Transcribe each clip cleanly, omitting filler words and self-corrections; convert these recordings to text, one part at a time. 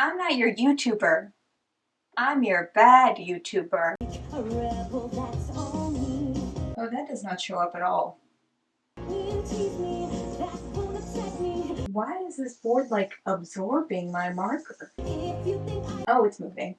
I'm not your YouTuber. I'm your bad YouTuber. Oh, that does not show up at all. Why is this board like absorbing my marker? Oh, it's moving.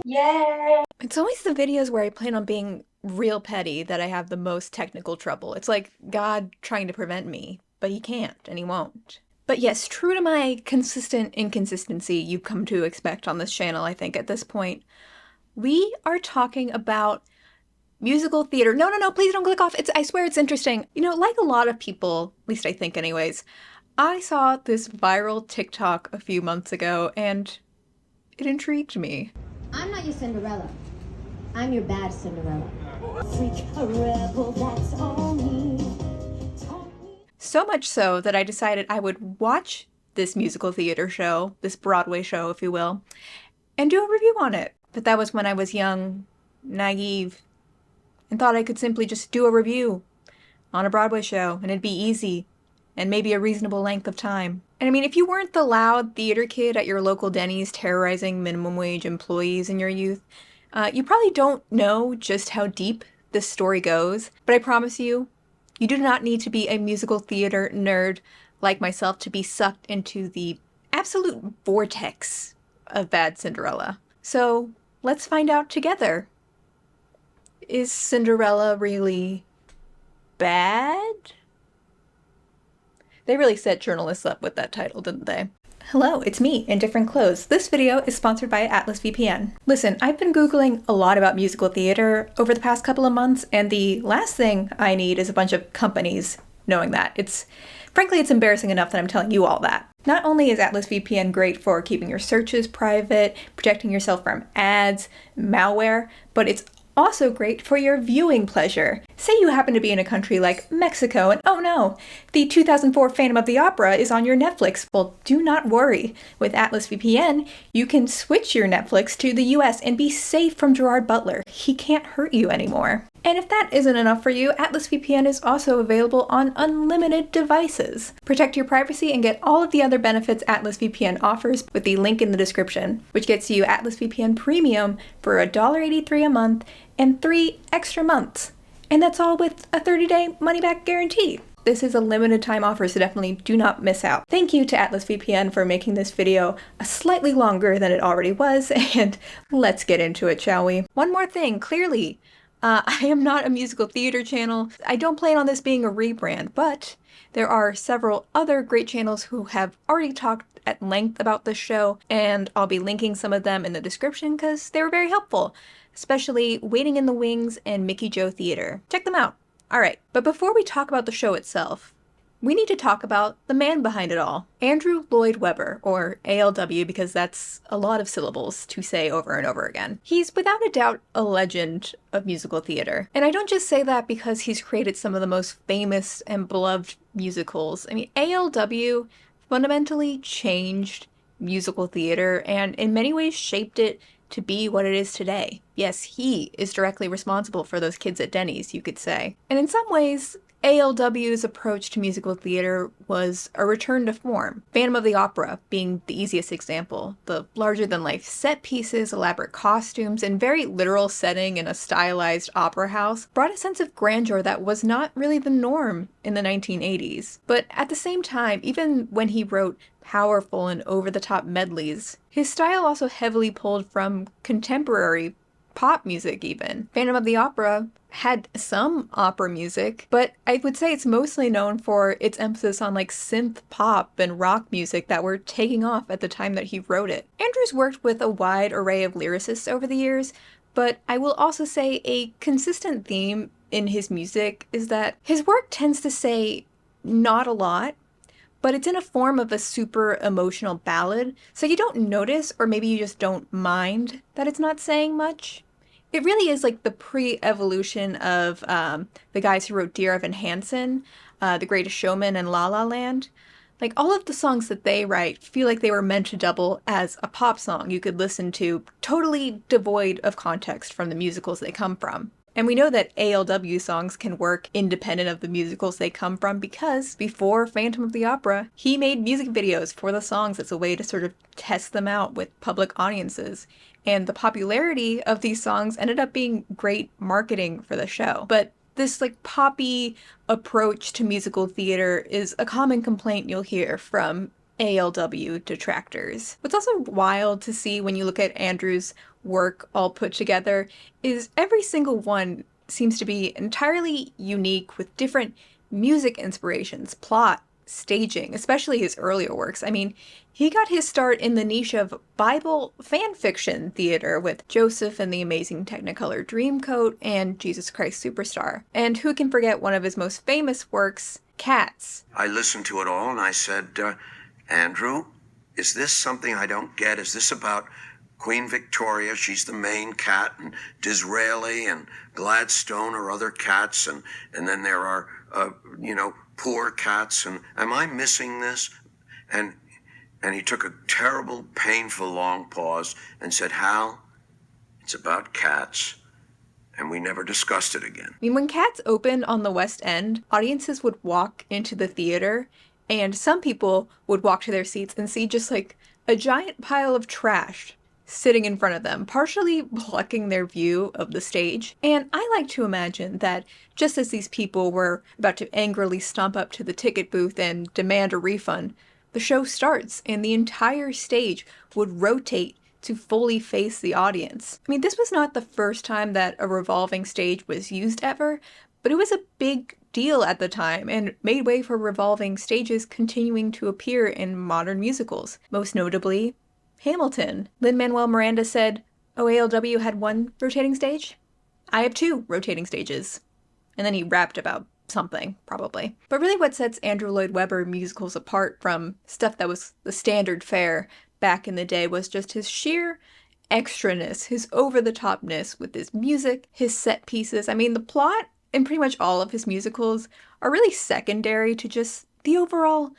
Yay! It's always the videos where I plan on being real petty that I have the most technical trouble. It's like God trying to prevent me, but he can't and he won't. But yes, true to my consistent inconsistency you've come to expect on this channel, I think, at this point, we are talking about musical theater. No, please don't click off. I swear it's interesting. You know, like a lot of people, at least I think anyways, I saw this viral TikTok a few months ago and it intrigued me. I'm not your Cinderella. I'm your bad Cinderella. Freak, a rebel, that's all me. So much so that I decided I would watch this musical theater show, this Broadway show, if you will, and do a review on it. But that was when I was young, naive, and thought I could simply just do a review on a Broadway show and it'd be easy and maybe a reasonable length of time. And I mean, if you weren't the loud theater kid at your local Denny's terrorizing minimum wage employees in your youth, you probably don't know just how deep this story goes, but I promise you, you do not need to be a musical theater nerd like myself to be sucked into the absolute vortex of bad Cinderella. So let's find out together. Is Cinderella really bad? They really set journalists up with that title, didn't they? Hello, it's me in different clothes. This video is sponsored by Atlas VPN. Listen, I've been Googling a lot about musical theater over the past couple of months, and the last thing I need is a bunch of companies knowing that. Frankly, it's embarrassing enough that I'm telling you all that. Not only is Atlas VPN great for keeping your searches private, protecting yourself from ads, malware, but it's also great for your viewing pleasure. Say you happen to be in a country like Mexico and oh no, the 2004 Phantom of the Opera is on your Netflix. Well, do not worry. With Atlas VPN, you can switch your Netflix to the US and be safe from Gerard Butler. He can't hurt you anymore. And if that isn't enough for you, Atlas VPN is also available on unlimited devices. Protect your privacy and get all of the other benefits Atlas VPN offers with the link in the description, which gets you Atlas VPN Premium for $1.83 a month and 3 extra months. And that's all with a 30-day money-back guarantee. This is a limited time offer, so definitely do not miss out. Thank you to Atlas VPN for making this video slightly longer than it already was, and let's get into it, shall we? One more thing, clearly, I am not a musical theater channel. I don't plan on this being a rebrand, but there are several other great channels who have already talked at length about this show, and I'll be linking some of them in the description because they were very helpful, especially Waiting in the Wings and Mickey Joe Theater. Check them out. Alright, but before we talk about the show itself, we need to talk about the man behind it all. Andrew Lloyd Webber, or ALW because that's a lot of syllables to say over and over again. He's without a doubt a legend of musical theater. And I don't just say that because he's created some of the most famous and beloved musicals. I mean, ALW fundamentally changed musical theater and in many ways shaped it to be what it is today. Yes, he is directly responsible for those kids at Denny's, you could say. And in some ways, ALW's approach to musical theater was a return to form. Phantom of the Opera being the easiest example. The larger-than-life set pieces, elaborate costumes, and very literal setting in a stylized opera house brought a sense of grandeur that was not really the norm in the 1980s. But at the same time, even when he wrote powerful and over-the-top medleys, his style also heavily pulled from contemporary pop music even. Phantom of the Opera had some opera music, but I would say it's mostly known for its emphasis on like synth pop and rock music that were taking off at the time that he wrote it. Andrew's worked with a wide array of lyricists over the years, but I will also say a consistent theme in his music is that his work tends to say not a lot, but it's in a form of a super emotional ballad, so you don't notice, or maybe you just don't mind that it's not saying much. It really is like the pre-evolution of the guys who wrote Dear Evan Hansen, The Greatest Showman, and La La Land. Like, all of the songs that they write feel like they were meant to double as a pop song you could listen to, totally devoid of context from the musicals they come from. And we know that ALW songs can work independent of the musicals they come from because before Phantom of the Opera, he made music videos for the songs as a way to sort of test them out with public audiences. And the popularity of these songs ended up being great marketing for the show. But this like poppy approach to musical theater is a common complaint you'll hear from ALW detractors. What's also wild to see when you look at Andrew's work all put together is every single one seems to be entirely unique with different music inspirations, plot, staging, especially his earlier works. I mean, he got his start in the niche of Bible fan fiction theater with Joseph and the Amazing Technicolor Dreamcoat and Jesus Christ Superstar. And who can forget one of his most famous works, Cats? I listened to it all and I said, Andrew, is this something I don't get? Is this about Queen Victoria? She's the main cat, and Disraeli and Gladstone are other cats, and then there are, poor cats, and am I missing this? And he took a terrible, painful, long pause and said, Hal, it's about cats. And we never discussed it again. I mean, when Cats opened on the West End, audiences would walk into the theater, and some people would walk to their seats and see just like a giant pile of trash sitting in front of them, partially blocking their view of the stage. And I like to imagine that just as these people were about to angrily stomp up to the ticket booth and demand a refund, the show starts and the entire stage would rotate to fully face the audience. I mean, this was not the first time that a revolving stage was used ever, but it was a big deal at the time and made way for revolving stages continuing to appear in modern musicals, most notably Hamilton. Lin-Manuel Miranda said, ALW had one rotating stage? I have two rotating stages. And then he rapped about something, probably. But really what sets Andrew Lloyd Webber musicals apart from stuff that was the standard fare back in the day was just his sheer extraness, his over-the-topness with his music, his set pieces. I mean, the plot in pretty much all of his musicals are really secondary to just the overall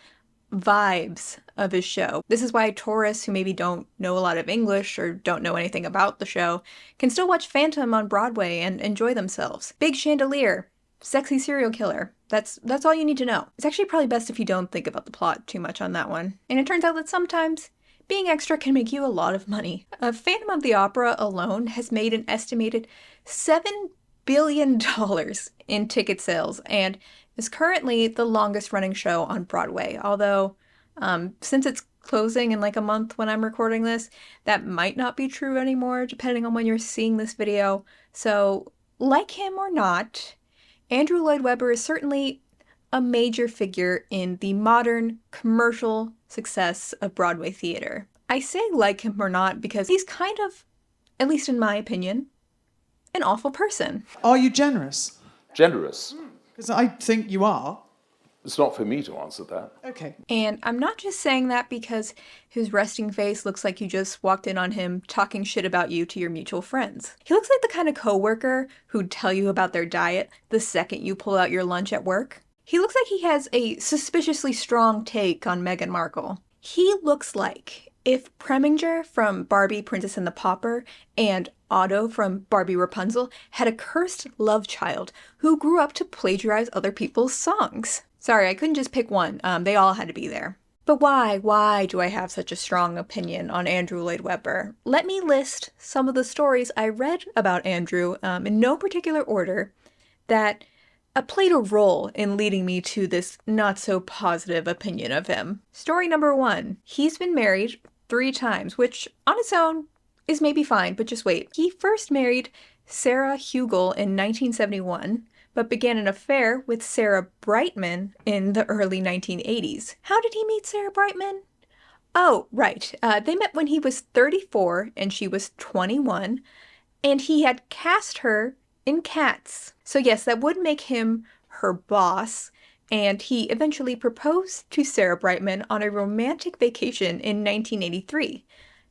vibes of his show. This is why tourists who maybe don't know a lot of English or don't know anything about the show can still watch Phantom on Broadway and enjoy themselves. Big chandelier, sexy serial killer. That's all you need to know. It's actually probably best if you don't think about the plot too much on that one. And it turns out that sometimes being extra can make you a lot of money. Phantom of the Opera alone has made an estimated $7 billion in ticket sales and is currently the longest running show on Broadway. Although, since it's closing in like a month when I'm recording this, that might not be true anymore, depending on when you're seeing this video. So, like him or not, Andrew Lloyd Webber is certainly a major figure in the modern commercial success of Broadway theater. I say like him or not because he's kind of, at least in my opinion, an awful person. Are you generous? Generous? Because I think you are. It's not for me to answer that. Okay. And I'm not just saying that because his resting face looks like you just walked in on him talking shit about you to your mutual friends. He looks like the kind of coworker who'd tell you about their diet the second you pull out your lunch at work. He looks like he has a suspiciously strong take on Meghan Markle. He looks like if Preminger from Barbie, Princess and the Pauper and Otto from Barbie Rapunzel had a cursed love child who grew up to plagiarize other people's songs. Sorry, I couldn't just pick one. They all had to be there. But why do I have such a strong opinion on Andrew Lloyd Webber? Let me list some of the stories I read about Andrew in no particular order that played a role in leading me to this not so positive opinion of him. Story number 1. He's been married 3 times, which on its own is maybe fine, but just wait. He first married Sarah Hugel in 1971, but began an affair with Sarah Brightman in the early 1980s. How did he meet Sarah Brightman? Oh, right. They met when he was 34 and she was 21, and he had cast her in Cats. So yes, that would make him her boss, and he eventually proposed to Sarah Brightman on a romantic vacation in 1983,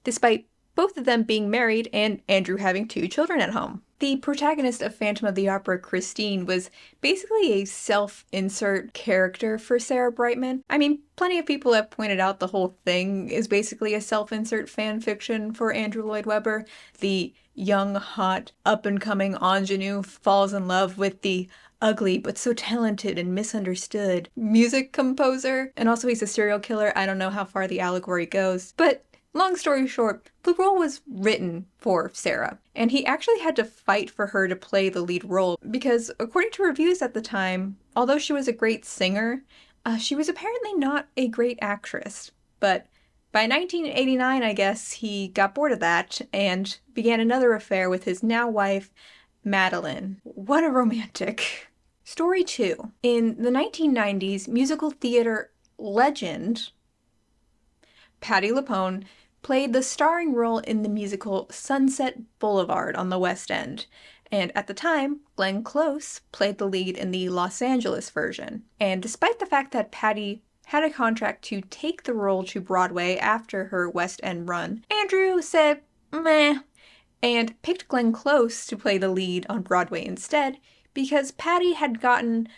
despite both of them being married and Andrew having 2 children at home. The protagonist of Phantom of the Opera, Christine, was basically a self-insert character for Sarah Brightman. I mean, plenty of people have pointed out the whole thing is basically a self-insert fan fiction for Andrew Lloyd Webber. The young, hot, up-and-coming ingenue falls in love with the ugly but so talented and misunderstood music composer. And also he's a serial killer. I don't know how far the allegory goes. But long story short, the role was written for Sarah, and he actually had to fight for her to play the lead role because, according to reviews at the time, although she was a great singer, she was apparently not a great actress. But by 1989, I guess, he got bored of that and began another affair with his now wife, Madeline. What a romantic. Story 2. In the 1990s, musical theater legend Patti LuPone played the starring role in the musical Sunset Boulevard on the West End, and at the time, Glenn Close played the lead in the Los Angeles version. And despite the fact that Patti had a contract to take the role to Broadway after her West End run, Andrew said, meh, and picked Glenn Close to play the lead on Broadway instead because Patti had gotten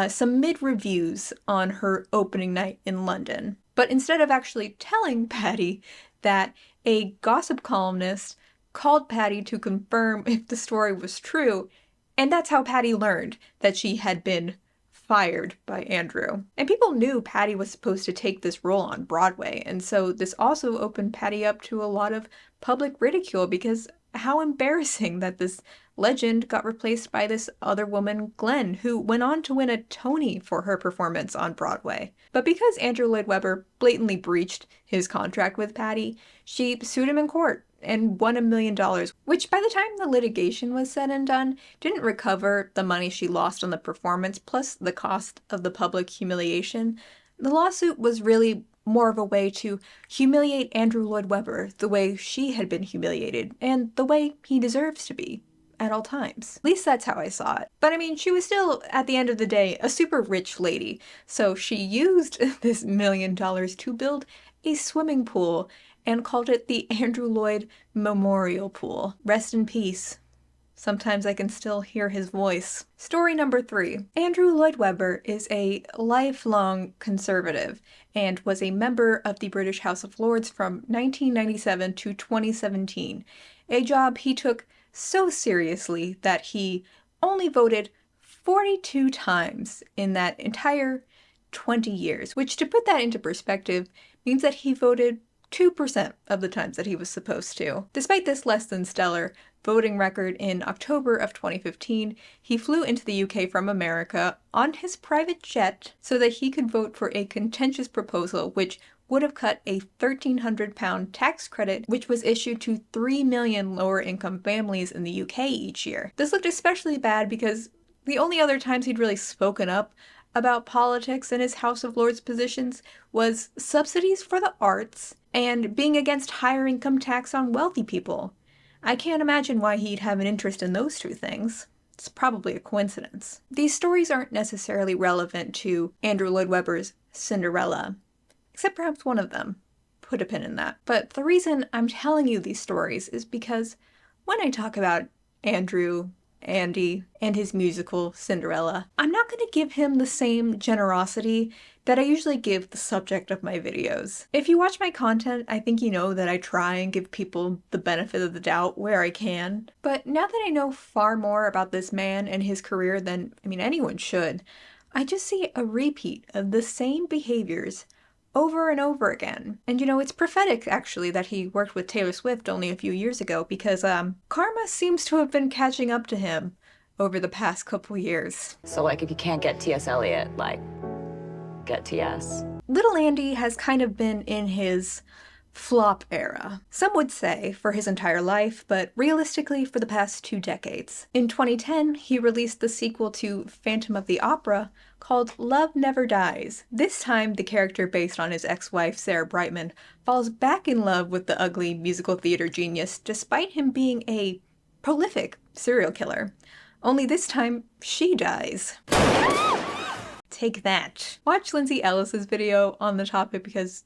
some mid-reviews on her opening night in London. But instead of actually telling Patti that, a gossip columnist called Patti to confirm if the story was true, and that's how Patti learned that she had been fired by Andrew. And people knew Patti was supposed to take this role on Broadway, and so this also opened Patti up to a lot of public ridicule because how embarrassing that this legend got replaced by this other woman, Glenn, who went on to win a Tony for her performance on Broadway. But because Andrew Lloyd Webber blatantly breached his contract with Patti, she sued him in court and won $1 million, which by the time the litigation was said and done, didn't recover the money she lost on the performance, plus the cost of the public humiliation. The lawsuit was really more of a way to humiliate Andrew Lloyd Webber the way she had been humiliated, and the way he deserves to be at all times. At least that's how I saw it. But I mean, she was still, at the end of the day, a super rich lady, so she used this $1 million to build a swimming pool and called it the Andrew Lloyd Memorial Pool. Rest in peace. Sometimes I can still hear his voice. Story number 3. Andrew Lloyd Webber is a lifelong conservative and was a member of the British House of Lords from 1997 to 2017, a job he took so seriously that he only voted 42 times in that entire 20 years, which, to put that into perspective, means that he voted 2% of the times that he was supposed to. Despite this less than stellar voting record, in October of 2015, he flew into the UK from America on his private jet so that he could vote for a contentious proposal which would have cut a £1,300 tax credit which was issued to 3 million lower-income families in the UK each year. This looked especially bad because the only other times he'd really spoken up about politics in his House of Lords positions was subsidies for the arts and being against higher income tax on wealthy people. I can't imagine why he'd have an interest in those two things. It's probably a coincidence. These stories aren't necessarily relevant to Andrew Lloyd Webber's CInderella, except perhaps one of them. Put a pin in that. But the reason I'm telling you these stories is because when I talk about Andy, and his musical CInderella, I'm not going to give him the same generosity that I usually give the subject of my videos. If you watch my content, I think you know that I try and give people the benefit of the doubt where I can. But now that I know far more about this man and his career than, anyone should, I just see a repeat of the same behaviors over and over again. And it's prophetic actually that he worked with Taylor Swift only a few years ago because karma seems to have been catching up to him over the past couple years. So if you can't get T.S. Eliot, get T.S. Little Andy has kind of been in his flop era. Some would say for his entire life, but realistically for the past 2 decades. In 2010, he released the sequel to Phantom of the Opera called Love Never Dies. This time, the character based on his ex-wife, Sarah Brightman, falls back in love with the ugly musical theater genius despite him being a prolific serial killer. Only this time, she dies. Take that. Watch Lindsay Ellis's video on the topic because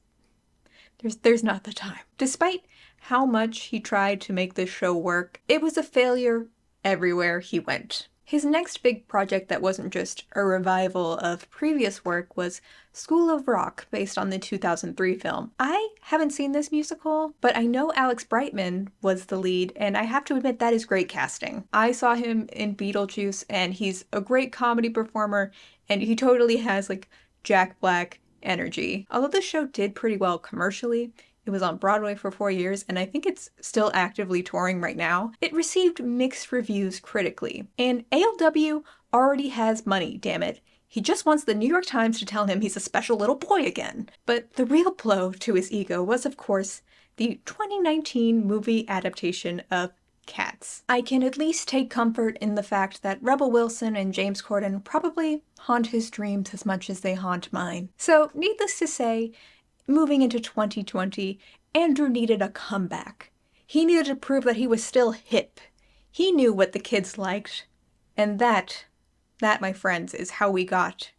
there's not the time. Despite how much he tried to make this show work, it was a failure everywhere he went. His next big project that wasn't just a revival of previous work was School of Rock, based on the 2003 film. I haven't seen this musical, but I know Alex Brightman was the lead, and I have to admit that is great casting. I saw him in Beetlejuice, and he's a great comedy performer, and he totally has like Jack Black energy. Although the show did pretty well commercially, it was on Broadway for 4 years, and I think it's still actively touring right now. It received mixed reviews critically. And ALW already has money, damn it. He just wants the New York Times to tell him he's a special little boy again. But the real blow to his ego was, of course, the 2019 movie adaptation of Cats. I can at least take comfort in the fact that Rebel Wilson and James Corden probably haunt his dreams as much as they haunt mine. So, needless to say, moving into 2020, Andrew needed a comeback. He needed to prove that he was still hip. He knew what the kids liked. And that, my friends, is how we got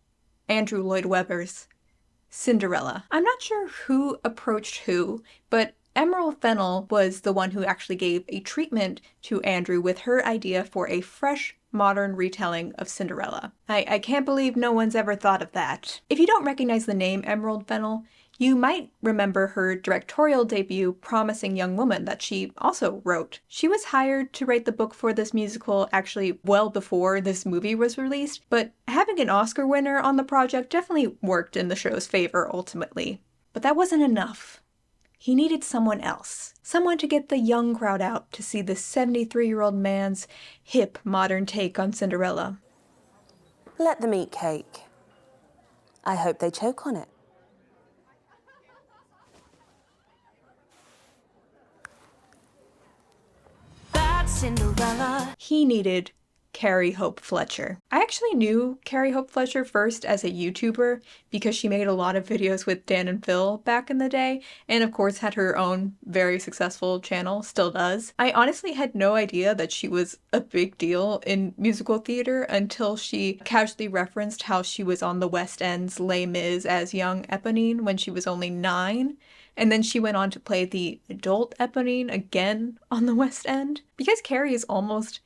Andrew Lloyd Webber's CInderella. I'm not sure who approached who, but Emerald Fennell was the one who actually gave a treatment to Andrew with her idea for a fresh, modern retelling of Cinderella. I can't believe no one's ever thought of that. If you don't recognize the name Emerald Fennell, you might remember her directorial debut, Promising Young Woman, that she also wrote. She was hired to write the book for this musical actually well before this movie was released, but having an Oscar winner on the project definitely worked in the show's favor ultimately. But that wasn't enough. He needed someone else. Someone to get the young crowd out to see this 73-year-old man's hip, modern take on Cinderella. Let them eat cake. I hope they choke on it. Cinderella. He needed Carrie Hope Fletcher. I actually knew Carrie Hope Fletcher first as a YouTuber because she made a lot of videos with Dan and Phil back in the day, and of course had her own very successful channel, still does. I honestly had no idea that she was a big deal in musical theater until she casually referenced how she was on the West End's Les Mis as young Eponine when she was only 9. And then she went on to play the adult Eponine again on the West End. Because Carrie is almost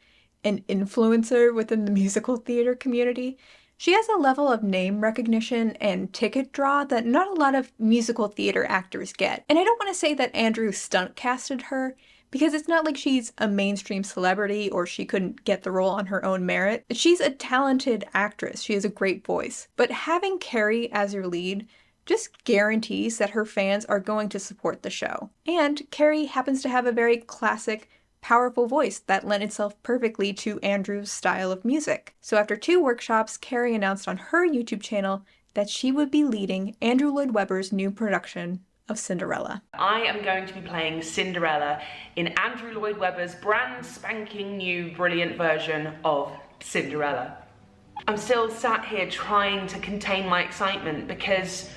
an influencer within the musical theater community, she has a level of name recognition and ticket draw that not a lot of musical theater actors get. And I don't want to say that Andrew stunt casted her, because it's not like she's a mainstream celebrity or she couldn't get the role on her own merit. She's a talented actress. She has a great voice. But having Carrie as your lead just guarantees that her fans are going to support the show. And Carrie happens to have a very classic, powerful voice that lent itself perfectly to Andrew's style of music. So after 2 workshops, Carrie announced on her YouTube channel that she would be leading Andrew Lloyd Webber's new production of Cinderella. I am going to be playing Cinderella in Andrew Lloyd Webber's brand spanking new brilliant version of Cinderella. I'm still sat here trying to contain my excitement because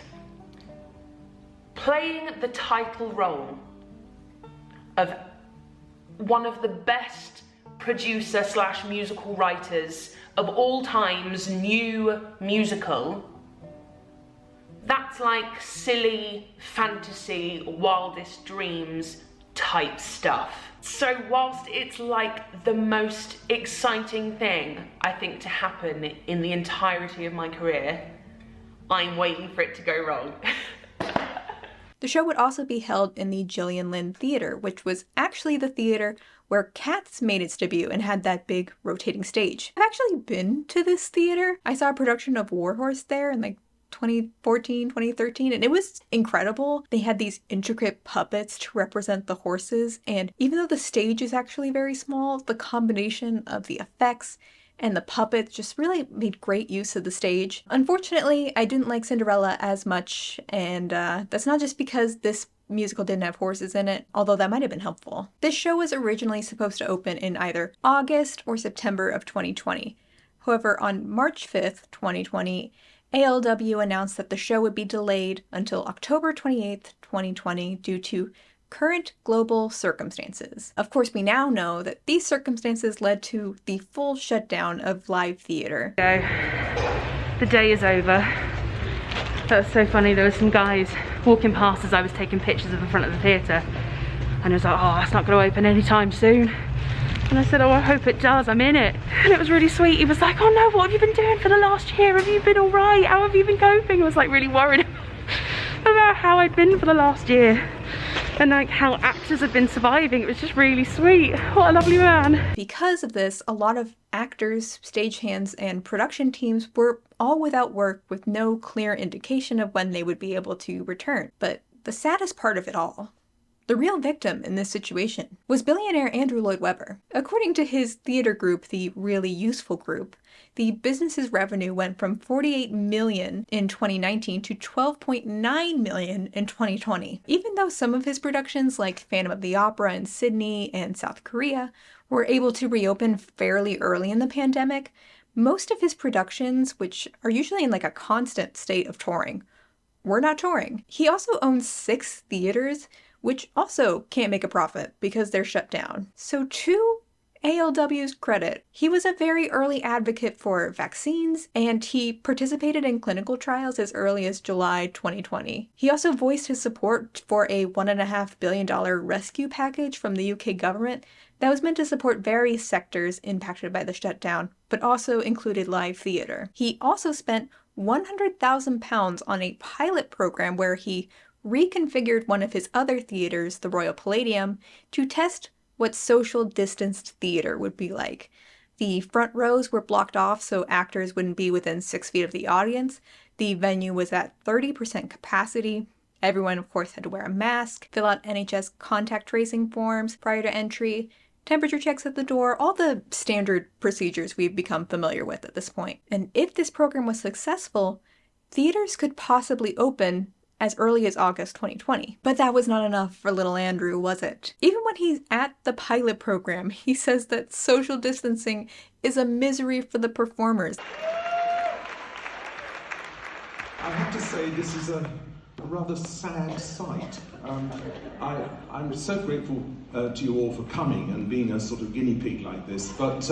playing the title role of one of the best producer / musical writers of all time's new musical, that's like silly fantasy, wildest dreams type stuff. So whilst it's like the most exciting thing I think to happen in the entirety of my career, I'm waiting for it to go wrong. The show would also be held in the Gillian Lynne Theatre, which was actually the theater where Cats made its debut and had that big rotating stage. I've actually been to this theater. I saw a production of Warhorse there in like 2014, 2013, and it was incredible. They had these intricate puppets to represent the horses, and even though the stage is actually very small, the combination of the effects and the puppets just really made great use of the stage. Unfortunately, I didn't like Cinderella as much, and that's not just because this musical didn't have horses in it, although that might have been helpful. This show was originally supposed to open in either August or September of 2020. However, on March 5th, 2020, ALW announced that the show would be delayed until October 28th, 2020 due to current global circumstances. Of course, we now know that these circumstances led to the full shutdown of live theater. The day is over. That was so funny. There were some guys walking past as I was taking pictures of the front of the theatre, and I was like, oh, it's not going to open anytime soon. And I said, oh, I hope it does, I'm in it. And it was really sweet. He was like, oh no, what have you been doing for the last year? Have you been all right? How have you been coping? I was like really worried about how I'd been for the last year. And like how actors have been surviving. It was just really sweet. What a lovely man. Because of this, a lot of actors, stagehands, and production teams were all without work with no clear indication of when they would be able to return. But the saddest part of it all, the real victim in this situation, was billionaire Andrew Lloyd Webber. According to his theater group, the Really Useful Group, the business's revenue went from $48 million in 2019 to $12.9 million in 2020. Even though some of his productions, like Phantom of the Opera in Sydney and South Korea, were able to reopen fairly early in the pandemic, most of his productions, which are usually in like a constant state of touring, were not touring. He also owns 6 theaters, which also can't make a profit because they're shut down. So to ALW's credit, he was a very early advocate for vaccines, and he participated in clinical trials as early as July 2020. He also voiced his support for a $1.5 billion rescue package from the UK government that was meant to support various sectors impacted by the shutdown, but also included live theater. He also spent £100,000 on a pilot program where he reconfigured one of his other theaters, the Royal Palladium, to test what social distanced theater would be like. The front rows were blocked off so actors wouldn't be within 6 feet of the audience. The venue was at 30% capacity. Everyone, of course, had to wear a mask, fill out NHS contact tracing forms prior to entry, temperature checks at the door, all the standard procedures we've become familiar with at this point. And if this program was successful, theaters could possibly open as early as August 2020. But that was not enough for little Andrew, was it? Even when he's at the pilot program, he says that social distancing is a misery for the performers. I have to say this is a rather sad sight. I'm so grateful to you all for coming and being a sort of guinea pig like this, but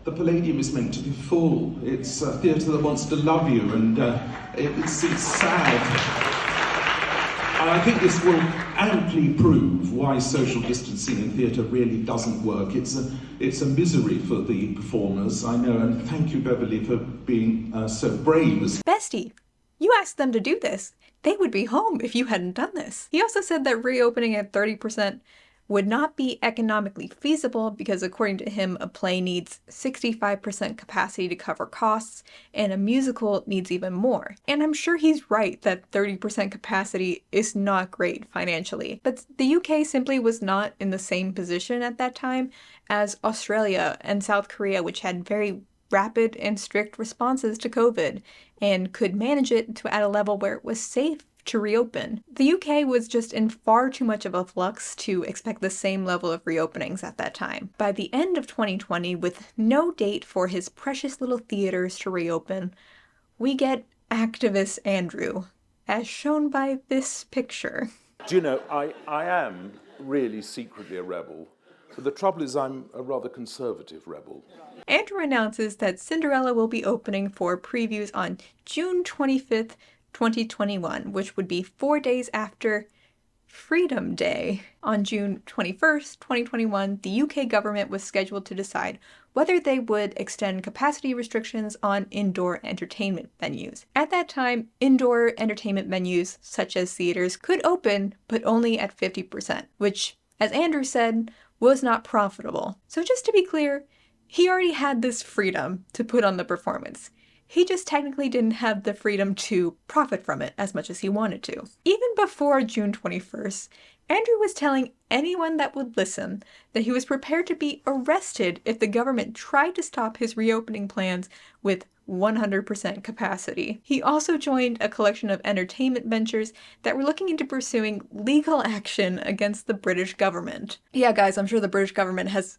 the Palladium is meant to be full. It's a theatre that wants to love you, and it's sad. And I think this will amply prove why social distancing in theatre really doesn't work. It's a misery for the performers, I know, and thank you, Beverly, for being so brave. Bestie, you asked them to do this. They would be home if you hadn't done this. He also said that reopening at 30% would not be economically feasible because, according to him, a play needs 65% capacity to cover costs, and a musical needs even more. And I'm sure he's right that 30% capacity is not great financially, but the UK simply was not in the same position at that time as Australia and South Korea, which had very rapid and strict responses to COVID and could manage it to at a level where it was safe to reopen. The UK was just in far too much of a flux to expect the same level of reopenings at that time. By the end of 2020, with no date for his precious little theaters to reopen, we get activist Andrew, as shown by this picture. Do you know, I am really secretly a rebel. But the trouble is I'm a rather conservative rebel. Andrew announces that CInderella will be opening for previews on June 25th, 2021, which would be 4 days after Freedom Day. On June 21st, 2021, the UK government was scheduled to decide whether they would extend capacity restrictions on indoor entertainment venues. At that time, indoor entertainment venues, such as theaters, could open, but only at 50%, which, as Andrew said, was not profitable. So just to be clear, he already had this freedom to put on the performance. He just technically didn't have the freedom to profit from it as much as he wanted to. Even before June 21st, Andrew was telling anyone that would listen that he was prepared to be arrested if the government tried to stop his reopening plans with 100% capacity. He also joined a collection of entertainment ventures that were looking into pursuing legal action against the British government. Yeah, guys, I'm sure the British government has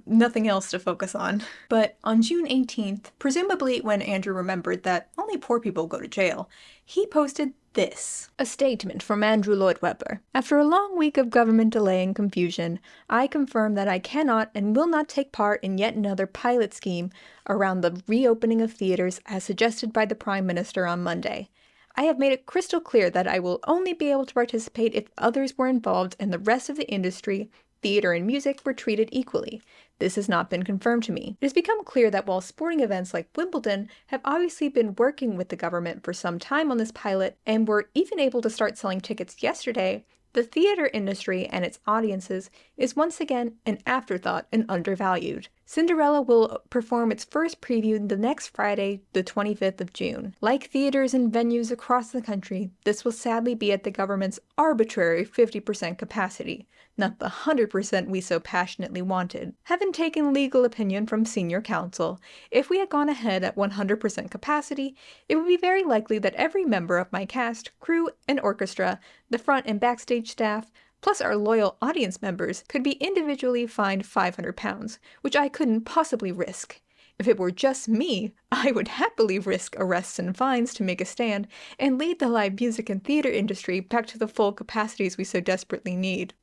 nothing else to focus on. But on June 18th, presumably when Andrew remembered that only poor people go to jail, he posted this. A statement from Andrew Lloyd Webber. After a long week of government delay and confusion, I confirm that I cannot and will not take part in yet another pilot scheme around the reopening of theaters as suggested by the Prime Minister on Monday. I have made it crystal clear that I will only be able to participate if others were involved and the rest of the industry theater and music were treated equally. This has not been confirmed to me. It has become clear that while sporting events like Wimbledon have obviously been working with the government for some time on this pilot and were even able to start selling tickets yesterday, the theater industry and its audiences is once again an afterthought and undervalued. CInderella will perform its first preview the next Friday, the 25th of June. Like theaters and venues across the country, this will sadly be at the government's arbitrary 50% capacity, not the 100% we so passionately wanted. Having taken legal opinion from senior counsel, if we had gone ahead at 100% capacity, it would be very likely that every member of my cast, crew, and orchestra, the front and backstage staff, plus our loyal audience members, could be individually fined £500, which I couldn't possibly risk. If it were just me, I would happily risk arrests and fines to make a stand and lead the live music and theater industry back to the full capacities we so desperately need.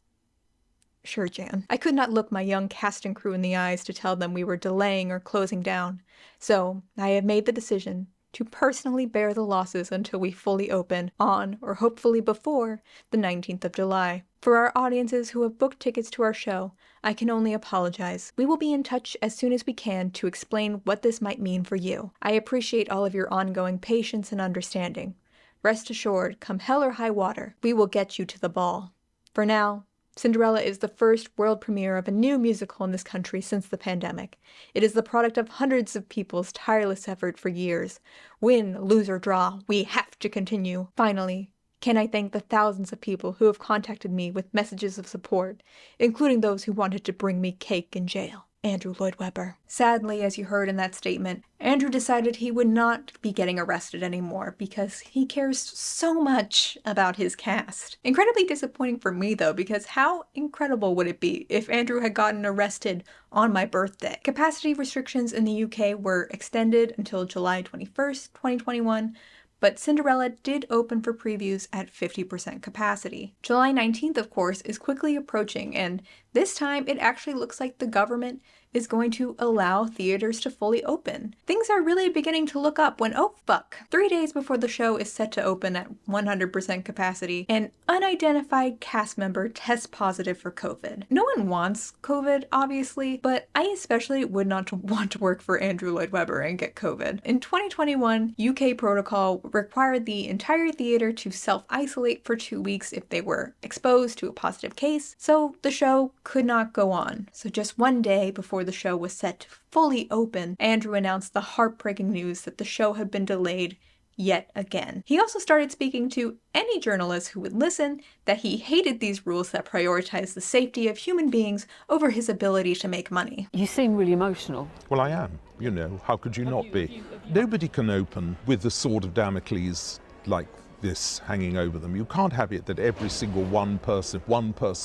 Sure, Jan. I could not look my young cast and crew in the eyes to tell them we were delaying or closing down, so I have made the decision to personally bear the losses until we fully open on, or hopefully before, the 19th of July. For our audiences who have booked tickets to our show, I can only apologize. We will be in touch as soon as we can to explain what this might mean for you. I appreciate all of your ongoing patience and understanding. Rest assured, come hell or high water, we will get you to the ball. For now, CInderella is the first world premiere of a new musical in this country since the pandemic. It is the product of hundreds of people's tireless effort for years. Win, lose, or draw, we have to continue. Finally, can I thank the thousands of people who have contacted me with messages of support, including those who wanted to bring me cake in jail. Andrew Lloyd Webber. Sadly, as you heard in that statement, Andrew decided he would not be getting arrested anymore because he cares so much about his cast. Incredibly disappointing for me though, because how incredible would it be if Andrew had gotten arrested on my birthday? Capacity restrictions in the UK were extended until July 21st, 2021, but CInderella did open for previews at 50% capacity. July 19th, of course, is quickly approaching, and this time it actually looks like the government is going to allow theaters to fully open. Things are really beginning to look up when, oh fuck, 3 days before the show is set to open at 100% capacity, an unidentified cast member tests positive for COVID. No one wants COVID, obviously, but I especially would not want to work for Andrew Lloyd Webber and get COVID. In 2021, UK protocol required the entire theater to self-isolate for 2 weeks if they were exposed to a positive case, so the show could not go on. So just 1 day before the show was set to fully open, Andrew announced the heartbreaking news that the show had been delayed yet again. He also started speaking to any journalist who would listen that he hated these rules that prioritize the safety of human beings over his ability to make money. You seem really emotional. Well, I am. You know, how could you not be? Nobody can open with the sword of Damocles like this hanging over them. You can't have it that every single one person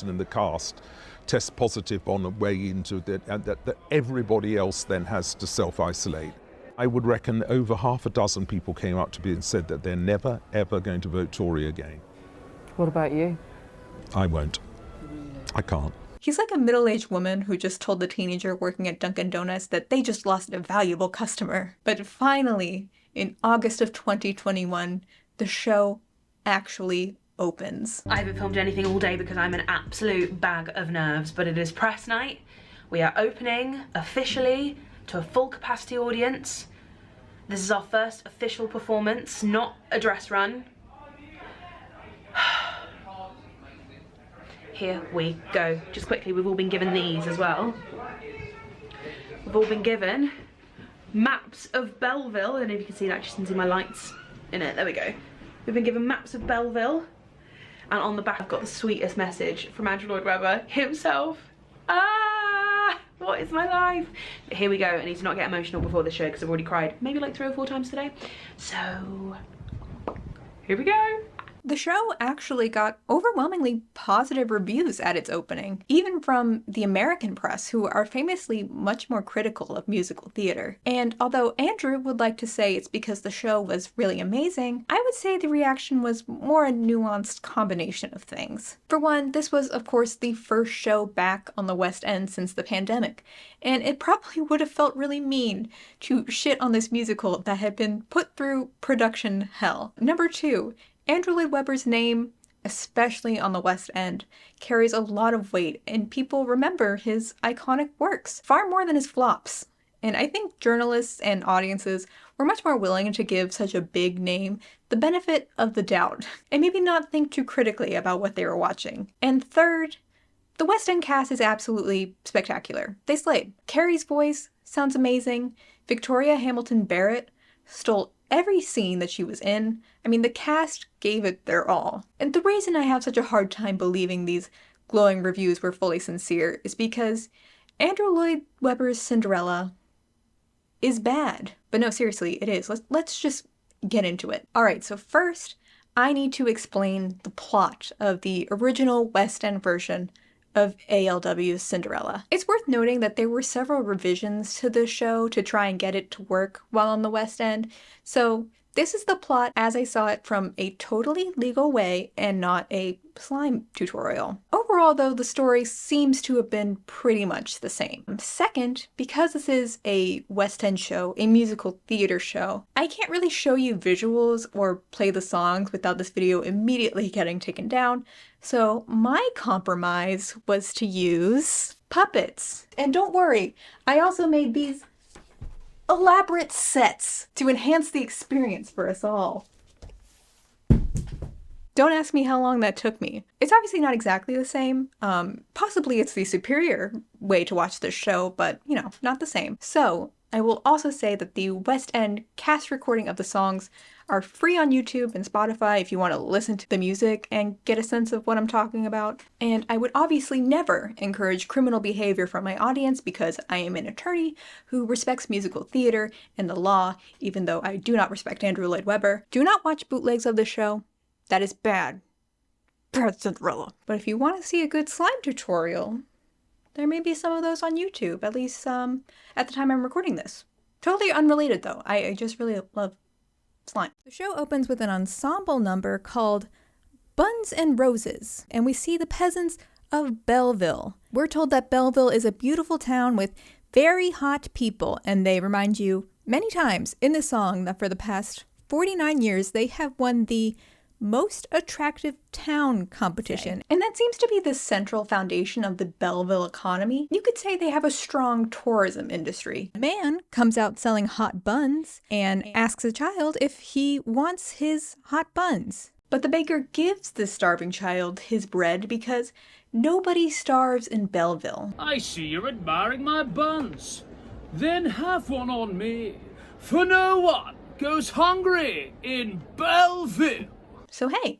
in the cast tests positive on the way into it, and that everybody else then has to self-isolate. I would reckon over half a dozen people came up to me and said that they're never, ever going to vote Tory again. What about you? I won't. I can't. He's like a middle-aged woman who just told the teenager working at Dunkin' Donuts that they just lost a valuable customer. But finally, in August of 2021, the show actually opens. I haven't filmed anything all day because I'm an absolute bag of nerves, but it is press night. We are opening officially to a full capacity audience. This is our first official performance, not a dress run. Here we go. Just quickly, we've all been given these as well. We've all been given maps of Belleville. I don't know if you can see that, just can see my lights in it. There we go. We've been given maps of Belleville. And on the back, I've got the sweetest message from Andrew Lloyd Webber himself. What is my life? But here we go. I need to not get emotional before the show because I've already cried maybe like 3 or 4 times today. So, here we go. The show actually got overwhelmingly positive reviews at its opening, even from the American press, who are famously much more critical of musical theater. And although Andrew would like to say it's because the show was really amazing, I would say the reaction was more a nuanced combination of things. For one, this was of course the first show back on the West End since the pandemic, and it probably would have felt really mean to shit on this musical that had been put through production hell. Number 2, Andrew Lloyd Webber's name especially on the West End, carries a lot of weight, and people remember his iconic works far more than his flops. And I think journalists and audiences were much more willing to give such a big name the benefit of the doubt, and maybe not think too critically about what they were watching. And third, the West End cast is absolutely spectacular. They slayed. Carrie's voice sounds amazing. Victoria Hamilton Barrett stole every scene that she was in. I mean, the cast gave it their all. And the reason I have such a hard time believing these glowing reviews were fully sincere is because Andrew Lloyd Webber's Cinderella is bad. But no, seriously, it is. Let's just get into it. All right, so first, I need to explain the plot of the original West End version of ALW's Cinderella. It's worth noting that there were several revisions to the show to try and get it to work while on the West End, so this is the plot as I saw it from a totally legal way and not a slime tutorial. Overall, though, the story seems to have been pretty much the same. Second, because this is a West End show, a musical theater show, I can't really show you visuals or play the songs without this video immediately getting taken down, so my compromise was to use puppets. And don't worry, I also made these elaborate sets to enhance the experience for us all. Don't ask me how long that took me. It's obviously not exactly the same. Possibly it's the superior way to watch this show, but, you know, not the same. So, I will also say that the West End cast recording of the songs are free on YouTube and Spotify if you want to listen to the music and get a sense of what I'm talking about. And I would obviously never encourage criminal behavior from my audience because I am an attorney who respects musical theater and the law, even though I do not respect Andrew Lloyd Webber. Do not watch bootlegs of the show. That is bad. Bad Cinderella. But if you want to see a good slime tutorial, there may be some of those on YouTube, at least at the time I'm recording this. Totally unrelated though. I just really love slime. The show opens with an ensemble number called Buns and Roses, and we see the peasants of Belleville. We're told that Belleville is a beautiful town with very hot people, and they remind you many times in this song that for the past 49 years they have won the Most Attractive Town competition. And that seems to be the central foundation of the Belleville economy. You could say they have a strong tourism industry. A man comes out selling hot buns and asks a child if he wants his hot buns. But the baker gives the starving child his bread because nobody starves in Belleville. I see you're admiring my buns. Then have one on me, for no one goes hungry in Belleville. So hey,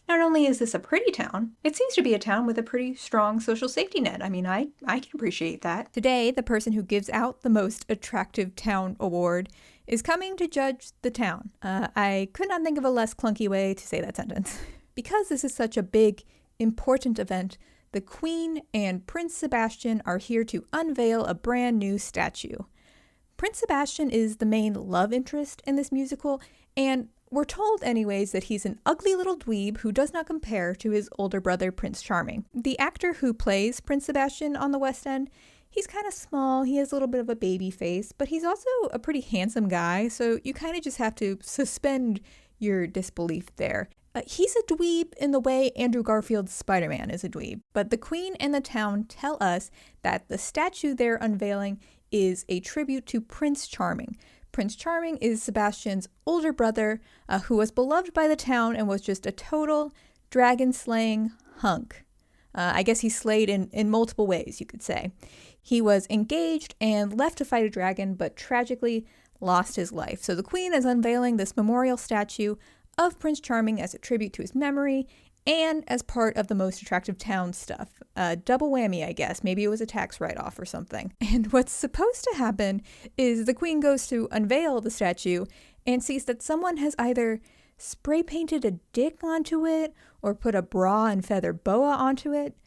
not only is this a pretty town, it seems to be a town with a pretty strong social safety net. I mean, I can appreciate that. Today, the person who gives out the Most Attractive Town award is coming to judge the town. I could not think of a less clunky way to say that sentence. Because this is such a big, important event, the Queen and Prince Sebastian are here to unveil a brand new statue. Prince Sebastian is the main love interest in this musical, and we're told anyways that he's an ugly little dweeb who does not compare to his older brother Prince Charming. The actor who plays Prince Sebastian on the West End, he's kind of small, he has a little bit of a baby face, but he's also a pretty handsome guy, so you kind of just have to suspend your disbelief there. He's a dweeb in the way Andrew Garfield's Spider-Man is a dweeb, but the Queen and the town tell us that the statue they're unveiling is a tribute to Prince Charming. Prince Charming is Sebastian's older brother who was beloved by the town and was just a total dragon-slaying hunk. I guess he slayed in multiple ways, you could say. He was engaged and left to fight a dragon, but tragically lost his life. So the Queen is unveiling this memorial statue of Prince Charming as a tribute to his memory and as part of the Most Attractive Town stuff. Double whammy, I guess. Maybe it was a tax write-off or something. And what's supposed to happen is the Queen goes to unveil the statue and sees that someone has either spray painted a dick onto it or put a bra and feather boa onto it.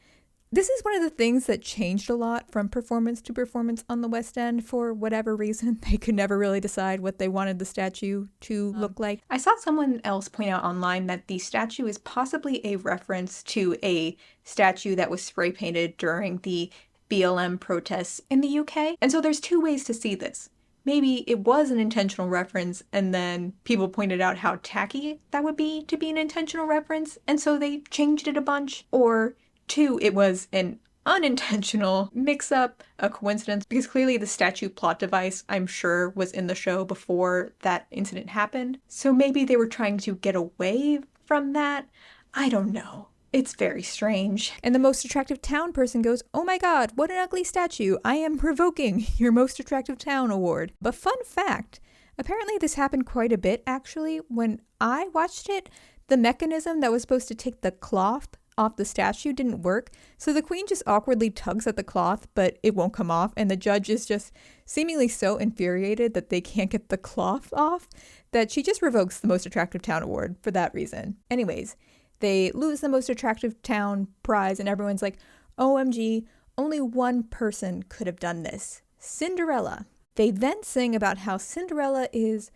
This is one of the things that changed a lot from performance to performance on the West End for whatever reason. They could never really decide what they wanted the statue to look like. I saw someone else point out online that the statue is possibly a reference to a statue that was spray painted during the BLM protests in the UK. And so there's two ways to see this. maybe it was an intentional reference and then people pointed out how tacky that would be to be an intentional reference and so they changed it a bunch. Or 2, it was an unintentional mix-up, a coincidence, because clearly the statue plot device, I'm sure, was in the show before that incident happened. So maybe they were trying to get away from that. I don't know. It's very strange. And the most attractive town person goes, "Oh my god, what an ugly statue. I am revoking your most attractive town award." But fun fact, apparently this happened quite a bit actually. When I watched it, the mechanism that was supposed to take the cloth off the statue didn't work. So the queen just awkwardly tugs at the cloth, but it won't come off. And the judge is just seemingly so infuriated that they can't get the cloth off that she just revokes the most attractive town award for that reason. Anyways, they lose the most attractive town prize and everyone's like, OMG, only one person could have done this. Cinderella. They then sing about how Cinderella is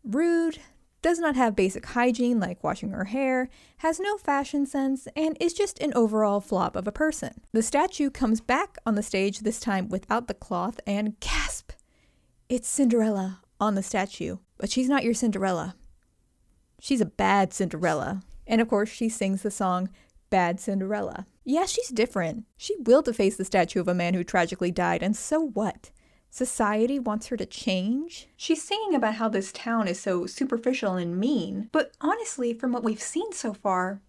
rude, does not have basic hygiene like washing her hair, has no fashion sense, and is just an overall flop of a person. The statue comes back on the stage, this time without the cloth, and gasp! It's Cinderella on the statue. But she's not your Cinderella. She's a bad Cinderella. And of course, she sings the song Bad Cinderella. Yeah, she's different. She will deface the statue of a man who tragically died, and so what? Society wants her to change? She's singing about how this town is so superficial and mean, but honestly, from what we've seen so far,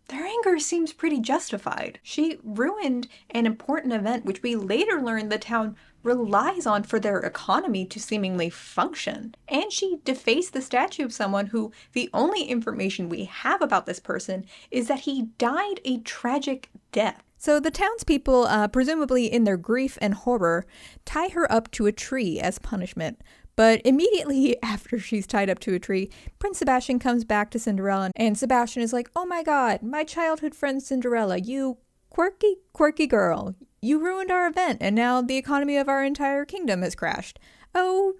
their anger seems pretty justified. She ruined an important event which we later learned the town relies on for their economy to seemingly function. And she defaced the statue of someone who the only information we have about this person is that he died a tragic death. So the townspeople, presumably in their grief and horror, tie her up to a tree as punishment. But immediately after she's tied up to a tree, Prince Sebastian comes back to Cinderella, and Sebastian is like, "Oh my god, my childhood friend Cinderella, you quirky girl. You ruined our event, and now the economy of our entire kingdom has crashed. Oh,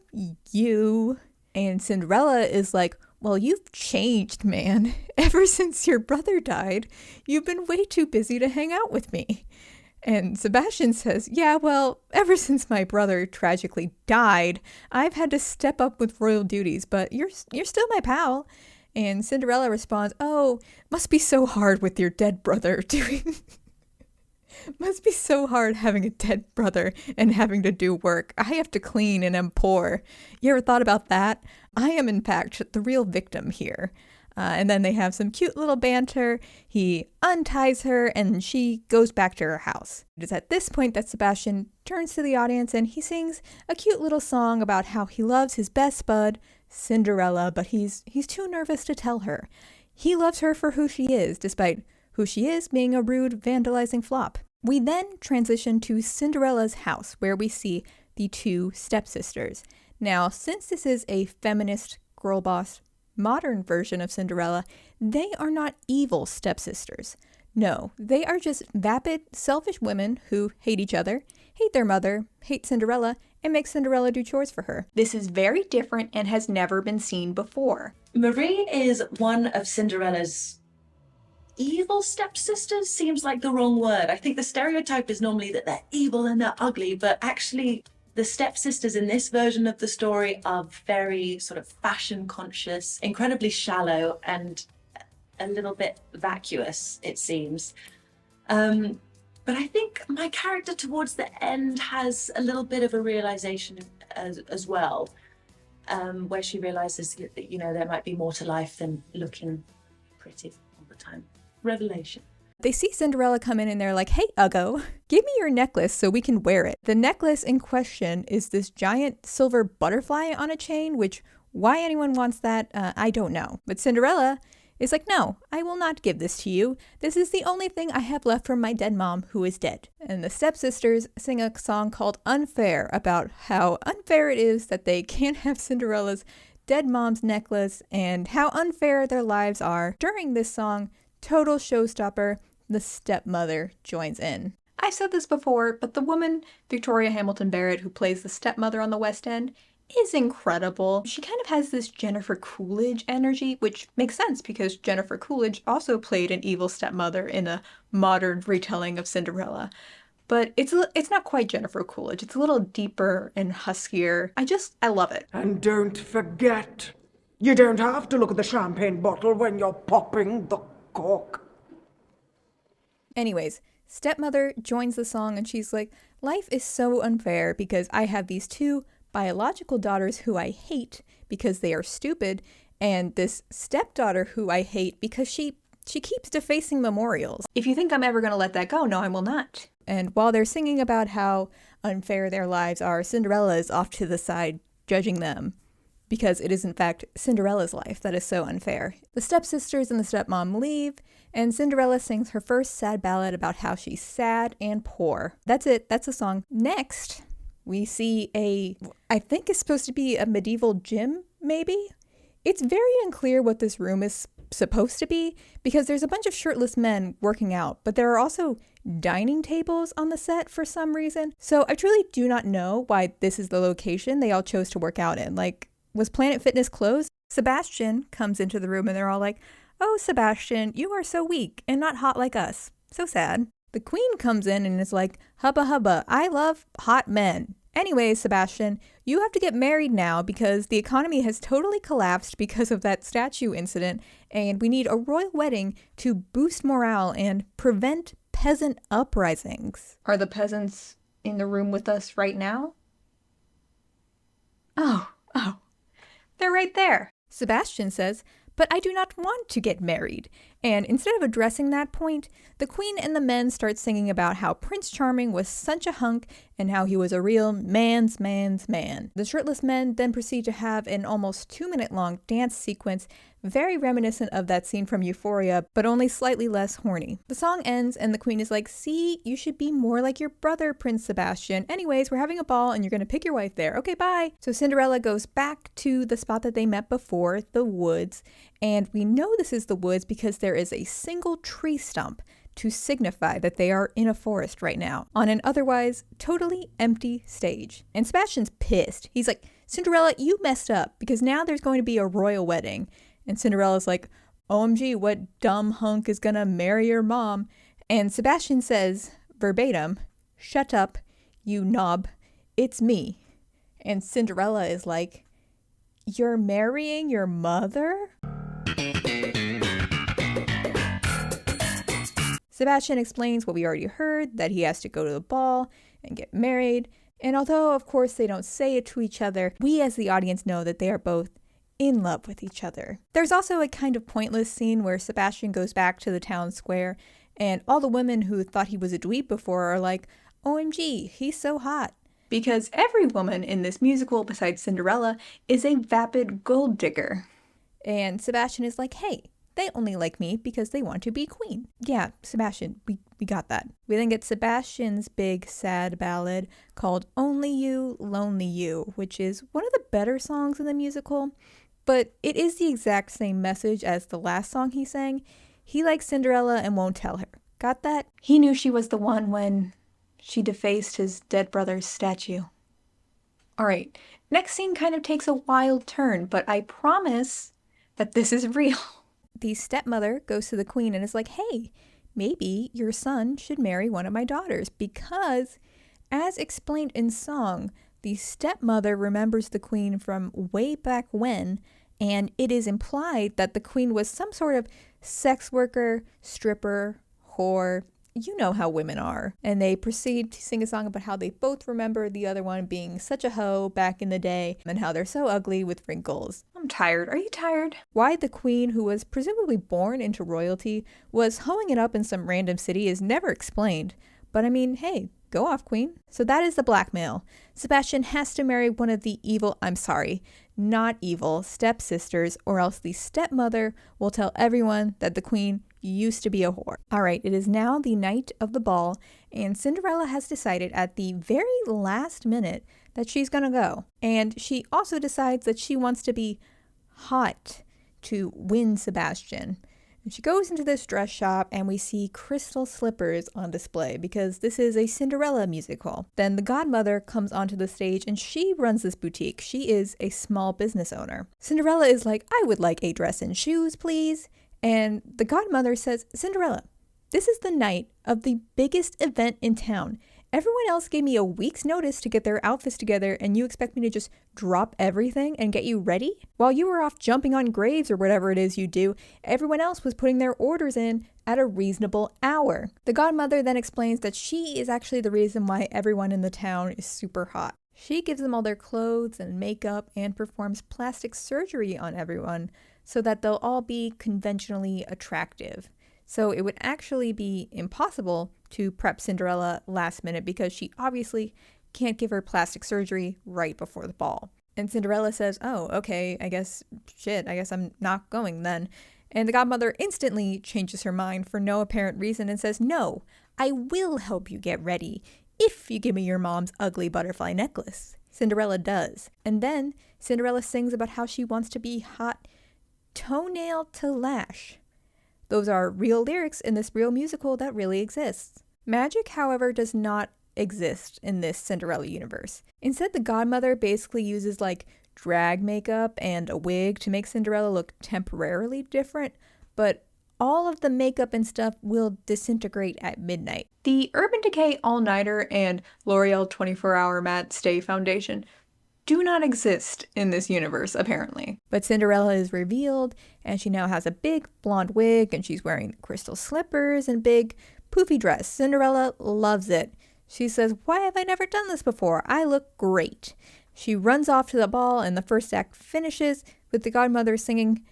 you." And Cinderella is like, "Well, you've changed, man. Ever since your brother died, you've been way too busy to hang out with me." And Sebastian says, "Yeah, well, ever since my brother tragically died, I've had to step up with royal duties, but you're still my pal." And Cinderella responds, "Oh, must be so hard with your dead brother doing... must be so hard having a dead brother and having to do work. I have to clean and am poor. You ever thought about that? I am, in fact, the real victim here." And then they have some cute little banter. He unties her and she goes back to her house. It is at this point that Sebastian turns to the audience and he sings a cute little song about how he loves his best bud, Cinderella, but he's too nervous to tell her. He loves her for who she is, despite who she is being a rude, vandalizing flop. We then transition to Cinderella's house, where we see the two stepsisters. Now, since this is a feminist, girl boss, modern version of Cinderella, they are not evil stepsisters. No, they are just vapid, selfish women who hate each other, hate their mother, hate Cinderella, and make Cinderella do chores for her. This is very different and has never been seen before. Marie is one of Cinderella's evil stepsisters. Seems like the wrong word. I think the stereotype is normally that they're evil and they're ugly, but actually the stepsisters in this version of the story are very sort of fashion conscious, incredibly shallow, and a little bit vacuous, it seems. But I think my character towards the end has a little bit of a realization as well, where she realizes that, there might be more to life than looking pretty all the time. Revelation. They see Cinderella come in and they're like, "Hey, Uggo, give me your necklace so we can wear it." The necklace in question is this giant silver butterfly on a chain, which why anyone wants that, I don't know. But Cinderella is like, "No, I will not give this to you. This is the only thing I have left from my dead mom who is dead." And the stepsisters sing a song called Unfair about how unfair it is that they can't have Cinderella's dead mom's necklace and how unfair their lives are. During this song, total showstopper, the stepmother joins in. I've said this before, but the woman, Victoria Hamilton Barrett, who plays the stepmother on the West End, is incredible. She kind of has this Jennifer Coolidge energy, which makes sense because Jennifer Coolidge also played an evil stepmother in a modern retelling of Cinderella. but it's not quite Jennifer Coolidge. It's a little deeper and huskier. I love it. And don't forget, you don't have to look at the champagne bottle when you're popping the cork. Anyways, stepmother joins the song and she's like, life is so unfair because I have these two biological daughters who I hate because they are stupid, and this stepdaughter who I hate because she keeps defacing memorials. If you think I'm ever going to let that go, no, I will not. And while they're singing about how unfair their lives are, Cinderella is off to the side judging them because it is in fact Cinderella's life that is so unfair. The stepsisters and the stepmom leave, and Cinderella sings her first sad ballad about how she's sad and poor. That's it. That's the song. Next, we see I think it's supposed to be a medieval gym, maybe? It's very unclear what this room is supposed to be because there's a bunch of shirtless men working out, but there are also dining tables on the set for some reason. So I truly do not know why this is the location they all chose to work out in. Like, was Planet Fitness closed? Sebastian comes into the room and they're all like, oh, Sebastian, you are so weak and not hot like us. So sad. The queen comes in and is like, hubba hubba, I love hot men. Anyways, Sebastian, you have to get married now because the economy has totally collapsed because of that statue incident, and we need a royal wedding to boost morale and prevent peasant uprisings. Are the peasants in the room with us right now? Oh, they're right there. Sebastian says, but I do not want to get married. And instead of addressing that point, the queen and the men start singing about how Prince Charming was such a hunk and how he was a real man's man. The shirtless men then proceed to have an almost 2-minute long dance sequence, very reminiscent of that scene from Euphoria, but only slightly less horny. The song ends and the queen is like, see, you should be more like your brother, Prince Sebastian. Anyways, we're having a ball and you're gonna pick your wife there. Okay, bye. So Cinderella goes back to the spot that they met before, the woods, and we know this is the woods because there is a single tree stump to signify that they are in a forest right now, on an otherwise totally empty stage. And Sebastian's pissed. He's like, Cinderella, you messed up because now there's going to be a royal wedding. And Cinderella's like, OMG, what dumb hunk is gonna marry your mom? And Sebastian says, verbatim, shut up, you knob, it's me. And Cinderella is like, you're marrying your mother? Sebastian explains what we already heard, that he has to go to the ball and get married. And although, of course, they don't say it to each other, we as the audience know that they are both in love with each other. There's also a kind of pointless scene where Sebastian goes back to the town square and all the women who thought he was a dweeb before are like, OMG, he's so hot. Because every woman in this musical besides Cinderella is a vapid gold digger. And Sebastian is like, hey, they only like me because they want to be queen. Yeah, Sebastian, we got that. We then get Sebastian's big sad ballad called Only You, Lonely You, which is one of the better songs in the musical, but it is the exact same message as the last song he sang. He likes Cinderella and won't tell her. Got that? He knew she was the one when she defaced his dead brother's statue. All right, next scene kind of takes a wild turn, but I promise that this is real. The stepmother goes to the queen and is like, hey, maybe your son should marry one of my daughters because, as explained in song, the stepmother remembers the queen from way back when, and it is implied that the queen was some sort of sex worker, stripper, whore. You know how women are. And they proceed to sing a song about how they both remember the other one being such a hoe back in the day and how they're so ugly with wrinkles. I'm tired. Are you tired? Why the queen, who was presumably born into royalty, was hoeing it up in some random city is never explained. But I mean, hey, go off, queen. So that is the blackmail. Sebastian has to marry one of the not evil stepsisters, or else the stepmother will tell everyone that the queen used to be a whore. All right, it is now the night of the ball, and Cinderella has decided at the very last minute that she's gonna go. And she also decides that she wants to be hot to win Sebastian. And she goes into this dress shop and we see crystal slippers on display because this is a Cinderella musical. Then the godmother comes onto the stage and she runs this boutique. She is a small business owner. Cinderella is like, I would like a dress and shoes, please. And the godmother says, Cinderella, this is the night of the biggest event in town, Everyone else gave me a week's notice to get their outfits together, and you expect me to just drop everything and get you ready? While you were off jumping on graves or whatever it is you do, everyone else was putting their orders in at a reasonable hour. The godmother then explains that she is actually the reason why everyone in the town is super hot. She gives them all their clothes and makeup and performs plastic surgery on everyone so that they'll all be conventionally attractive. So it would actually be impossible to prep Cinderella last minute because she obviously can't give her plastic surgery right before the ball. And Cinderella says, oh, okay, I guess I'm not going then. And the godmother instantly changes her mind for no apparent reason and says, no, I will help you get ready if you give me your mom's ugly butterfly necklace. Cinderella does. And then Cinderella sings about how she wants to be hot toenail to lash. Those are real lyrics in this real musical that really exists. Magic, however, does not exist in this Cinderella universe. Instead, the godmother basically uses like drag makeup and a wig to make Cinderella look temporarily different, but all of the makeup and stuff will disintegrate at midnight. The Urban Decay All-Nighter and L'Oreal 24-Hour Matte Stay Foundation do not exist in this universe, apparently. But Cinderella is revealed, and she now has a big blonde wig, and she's wearing crystal slippers and big poofy dress. Cinderella loves it. She says, why have I never done this before? I look great. She runs off to the ball, and the first act finishes with the godmother singing,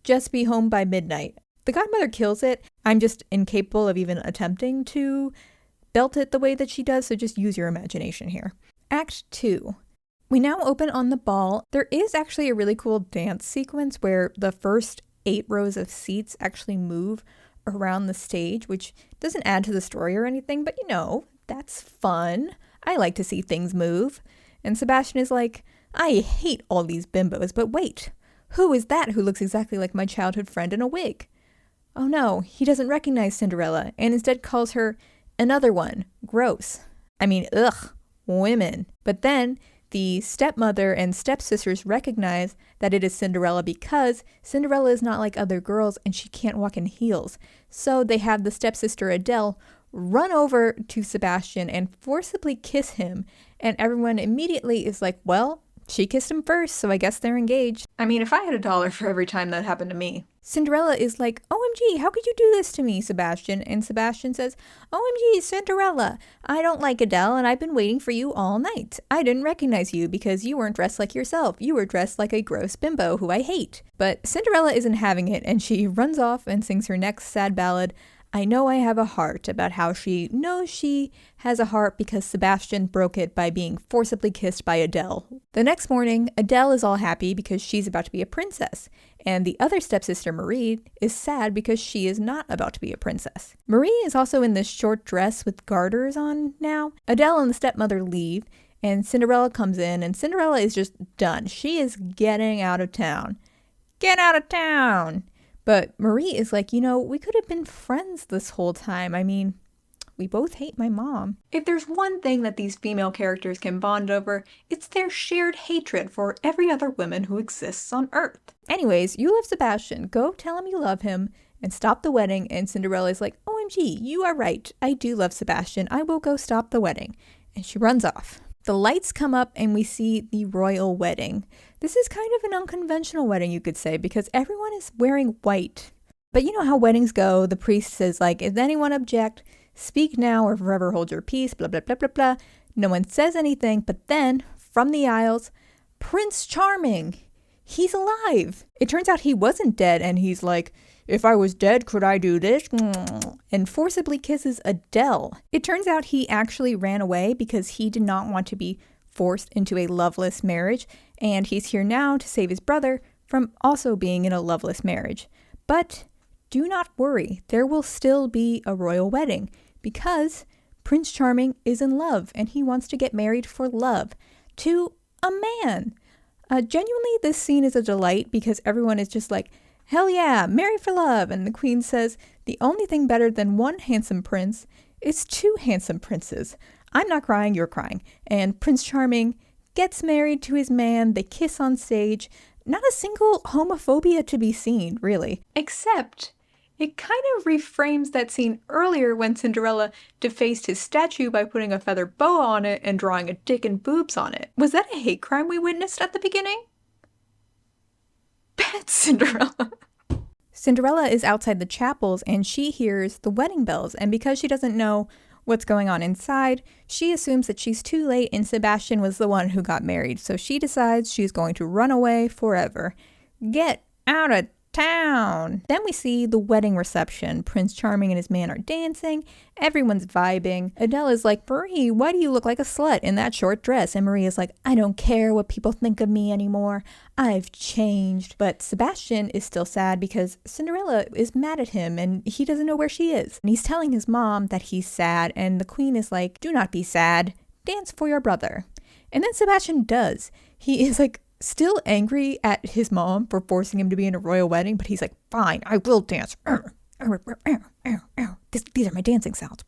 Just Be Home by Midnight. The godmother kills it. I'm just incapable of even attempting to belt it the way that she does, so just use your imagination here. Act 2. We now open on the ball. There is actually a really cool dance sequence where the first 8 rows of seats actually move around the stage, which doesn't add to the story or anything, but that's fun. I like to see things move. And Sebastian is like, I hate all these bimbos, but wait, who is that who looks exactly like my childhood friend in a wig? Oh no, he doesn't recognize Cinderella and instead calls her another one. Gross. I mean, ugh, women. But then the stepmother and stepsisters recognize that it is Cinderella because Cinderella is not like other girls and she can't walk in heels. So they have the stepsister Adele run over to Sebastian and forcibly kiss him. And everyone immediately is like, well, she kissed him first, so I guess they're engaged. I mean, if I had $1 for every time that happened to me. Cinderella is like, OMG, how could you do this to me, Sebastian? And Sebastian says, OMG, Cinderella, I don't like Adele and I've been waiting for you all night. I didn't recognize you because you weren't dressed like yourself. You were dressed like a gross bimbo who I hate. But Cinderella isn't having it and she runs off and sings her next sad ballad, I Know I Have a Heart, about how she knows she has a heart because Sebastian broke it by being forcibly kissed by Adele. The next morning, Adele is all happy because she's about to be a princess, and the other stepsister, Marie, is sad because she is not about to be a princess. Marie is also in this short dress with garters on now. Adele and the stepmother leave, and Cinderella comes in, and Cinderella is just done. She is getting out of town. Get out of town! But Marie is like, we could have been friends this whole time. I mean, we both hate my mom. If there's one thing that these female characters can bond over, it's their shared hatred for every other woman who exists on Earth. Anyways, you love Sebastian. Go tell him you love him and stop the wedding. And Cinderella is like, OMG, you are right. I do love Sebastian. I will go stop the wedding. And she runs off. The lights come up and we see the royal wedding. This is kind of an unconventional wedding, you could say, because everyone is wearing white. But you know how weddings go. The priest says, like, if anyone object, speak now or forever hold your peace, blah, blah, blah, blah, blah. No one says anything, but then, from the aisles, Prince Charming. He's alive. It turns out he wasn't dead, and he's like, if I was dead, could I do this? And forcibly kisses Adele. It turns out he actually ran away because he did not want to be forced into a loveless marriage, and he's here now to save his brother from also being in a loveless marriage. But do not worry, there will still be a royal wedding because Prince Charming is in love and he wants to get married for love to a man. Genuinely, this scene is a delight because everyone is just like, hell yeah, marry for love. And the queen says, the only thing better than one handsome prince is 2 handsome princes. I'm not crying, you're crying. And Prince Charming gets married to his man. They kiss on stage. Not a single homophobia to be seen, really. Except It kind of reframes that scene earlier when Cinderella defaced his statue by putting a feather boa on it and drawing a dick and boobs on it. Was that a hate crime we witnessed at the beginning? Bad Cinderella. Cinderella is outside the chapels and she hears the wedding bells, and because she doesn't know what's going on inside, she assumes that she's too late and Sebastian was the one who got married, so she decides she's going to run away forever. Get out of town! Then we see the wedding reception. Prince Charming and his man are dancing, everyone's vibing. Adele is like, Marie, why do you look like a slut in that short dress? And Marie is like, I don't care what people think of me anymore. I've changed. But Sebastian is still sad because Cinderella is mad at him and he doesn't know where she is. And he's telling his mom that he's sad, and the queen is like, do not be sad. Dance for your brother. And then Sebastian does. He is like, still angry at his mom for forcing him to be in a royal wedding, but he's like, fine, I will dance. These are my dancing sounds.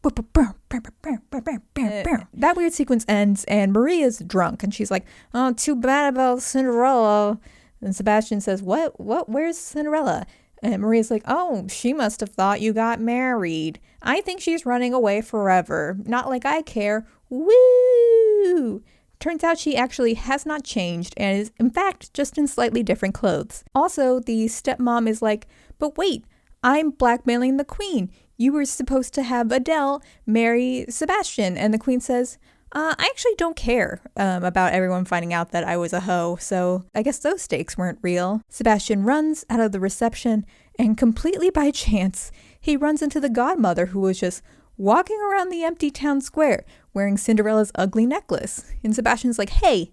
That weird sequence ends and Maria's drunk and she's like, oh, too bad about Cinderella. And Sebastian says, what, where's Cinderella? And Maria's like, oh, she must have thought you got married. I think she's running away forever. Not like I care. Woo! Turns out she actually has not changed and is, in fact, just in slightly different clothes. Also, the stepmom is like, but wait, I'm blackmailing the queen. You were supposed to have Adele marry Sebastian. And the queen says, I actually don't care about everyone finding out that I was a hoe, so I guess those stakes weren't real. Sebastian runs out of the reception, and completely by chance, he runs into the godmother who was just walking around the empty town square wearing Cinderella's ugly necklace. And Sebastian's like, hey,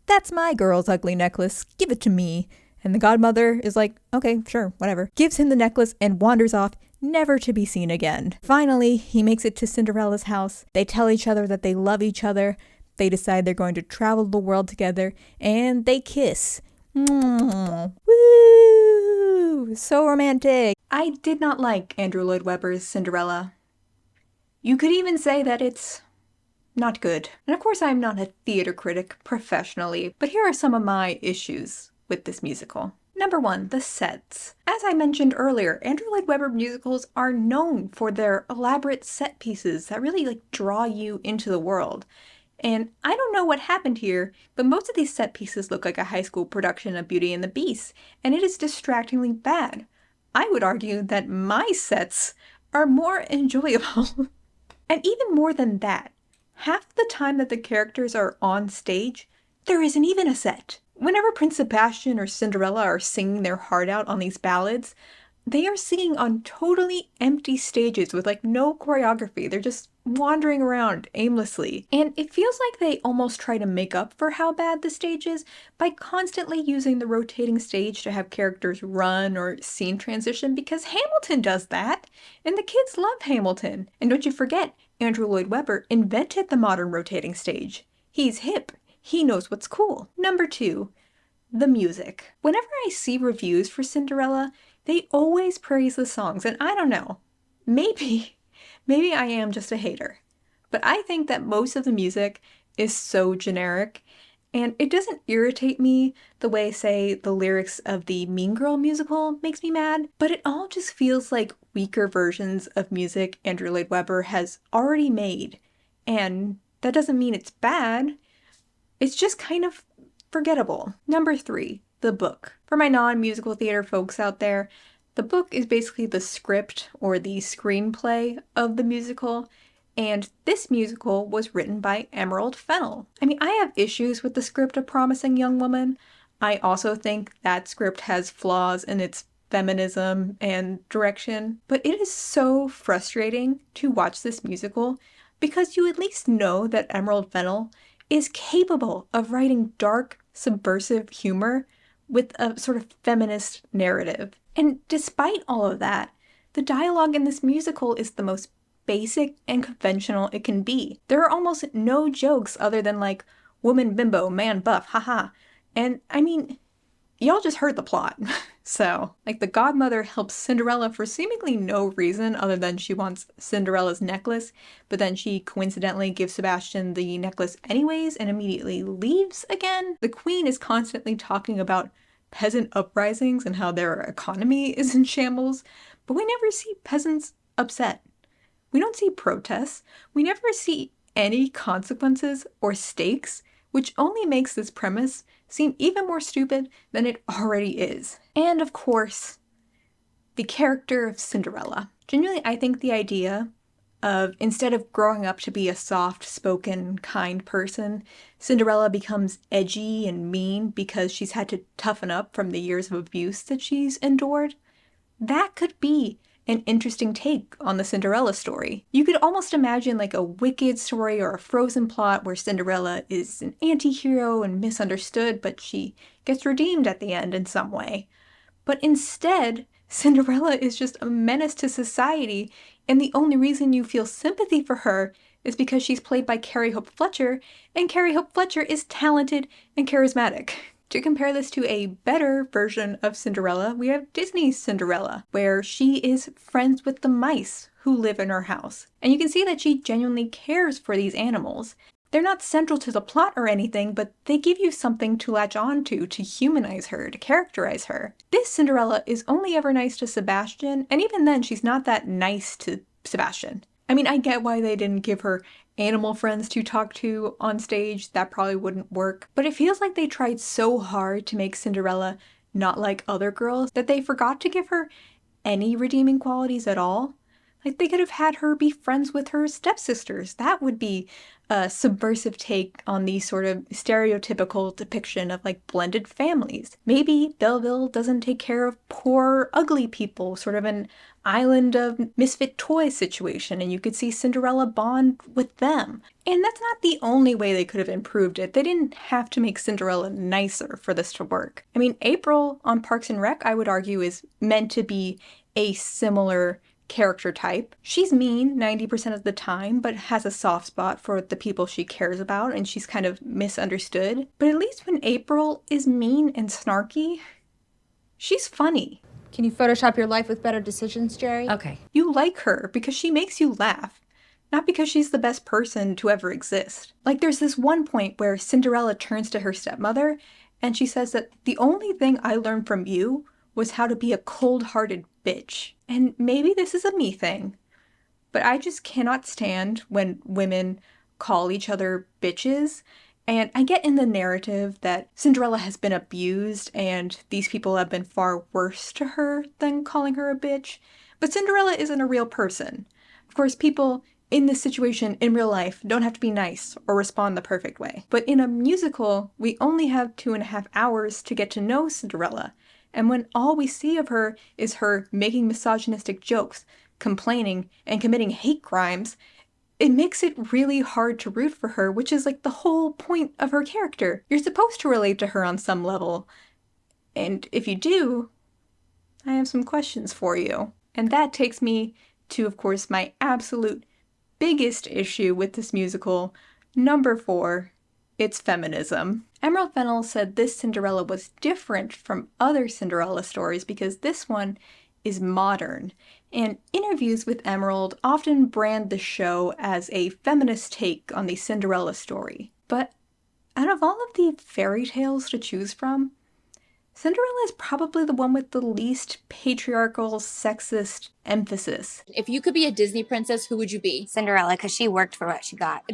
that's my girl's ugly necklace. Give it to me. And the godmother is like, okay, sure, whatever. Gives him the necklace and wanders off, never to be seen again. Finally, he makes it to Cinderella's house. They tell each other that they love each other. They decide they're going to travel the world together, and they kiss. Woo! So romantic. I did not like Andrew Lloyd Webber's Cinderella. You could even say that it's not good. And of course, I'm not a theater critic professionally, but here are some of my issues with this musical. Number one, the sets. As I mentioned earlier, Andrew Lloyd Webber musicals are known for their elaborate set pieces that really draw you into the world. And I don't know what happened here, but most of these set pieces look like a high school production of Beauty and the Beast, and it is distractingly bad. I would argue that my sets are more enjoyable. And even more than that, half the time that the characters are on stage, there isn't even a set. Whenever Prince Sebastian or Cinderella are singing their heart out on these ballads, they are singing on totally empty stages with no choreography. They're just wandering around aimlessly. And it feels like they almost try to make up for how bad the stage is by constantly using the rotating stage to have characters run or scene transition, because Hamilton does that. And the kids love Hamilton. And don't you forget, Andrew Lloyd Webber invented the modern rotating stage. He's hip. He knows what's cool. Number two, the music. Whenever I see reviews for Cinderella, they always praise the songs, and I don't know, maybe I am just a hater, but I think that most of the music is so generic, and it doesn't irritate me the way, say, the lyrics of the Mean Girl musical makes me mad, but it all just feels like weaker versions of music Andrew Lloyd Webber has already made, and that doesn't mean it's bad, it's just kind of forgettable. Number three, the book. For my non-musical theater folks out there, the book is basically the script or the screenplay of the musical, and this musical was written by Emerald Fennell. I mean, I have issues with the script of Promising Young Woman. I also think that script has flaws in its feminism and direction, but it is so frustrating to watch this musical because you at least know that Emerald Fennell is capable of writing dark, subversive humor with a sort of feminist narrative. And despite all of that, the dialogue in this musical is the most basic and conventional it can be. There are almost no jokes other than woman bimbo, man buff, haha. And I mean, y'all just heard the plot. So, the godmother helps Cinderella for seemingly no reason other than she wants Cinderella's necklace, but then she coincidentally gives Sebastian the necklace anyways and immediately leaves again. The queen is constantly talking about peasant uprisings and how their economy is in shambles, but we never see peasants upset. We don't see protests. We never see any consequences or stakes, which only makes this premise seem even more stupid than it already is. And of course, the character of Cinderella. Genuinely, I think the idea of, instead of growing up to be a soft-spoken, kind person, Cinderella becomes edgy and mean because she's had to toughen up from the years of abuse that she's endured. That could be an interesting take on the Cinderella story. You could almost imagine like a Wicked story or a Frozen plot where Cinderella is an anti-hero and misunderstood, but she gets redeemed at the end in some way. But instead, Cinderella is just a menace to society, and the only reason you feel sympathy for her is because she's played by Carrie Hope Fletcher, and Carrie Hope Fletcher is talented and charismatic. To compare this to a better version of Cinderella, we have Disney's Cinderella, where she is friends with the mice who live in her house. And you can see that she genuinely cares for these animals. They're not central to the plot or anything, but they give you something to latch on to humanize her, to characterize her. This Cinderella is only ever nice to Sebastian, and even then she's not that nice to Sebastian. I mean, I get why they didn't give her animal friends to talk to on stage. That probably wouldn't work. But it feels like they tried so hard to make Cinderella not like other girls that they forgot to give her any redeeming qualities at all. Like, they could have had her be friends with her stepsisters. That would be a subversive take on the sort of stereotypical depiction of like blended families. Maybe Belleville doesn't take care of poor, ugly people, sort of an island of misfit toy situation, and you could see Cinderella bond with them. And that's not the only way they could have improved it. They didn't have to make Cinderella nicer for this to work. I mean, April on Parks and Rec, I would argue, is meant to be a similar character type. She's mean 90% of the time, but has a soft spot for the people she cares about, and she's kind of misunderstood. But at least when April is mean and snarky, she's funny. Can you Photoshop your life with better decisions, Jerry? Okay. You like her because she makes you laugh, not because she's the best person to ever exist. Like, there's this one point where Cinderella turns to her stepmother, and she says that the only thing I learned from you was how to be a cold-hearted bitch. And maybe this is a me thing, but I just cannot stand when women call each other bitches. And I get in the narrative that Cinderella has been abused and these people have been far worse to her than calling her a bitch. But Cinderella isn't a real person. Of course, people in this situation in real life don't have to be nice or respond the perfect way. But in a musical, we only have 2.5 hours to get to know Cinderella. And when all we see of her is her making misogynistic jokes, complaining, and committing hate crimes, it makes it really hard to root for her, which is like the whole point of her character. You're supposed to relate to her on some level. And if you do, I have some questions for you. And that takes me to, of course, my absolute biggest issue with this musical, number 4. It's feminism. Emerald Fennell said this Cinderella was different from other Cinderella stories because this one is modern, and interviews with Emerald often brand the show as a feminist take on the Cinderella story. But out of all of the fairy tales to choose from, Cinderella is probably the one with the least patriarchal, sexist emphasis. If you could be a Disney princess, who would you be? Cinderella, because she worked for what she got.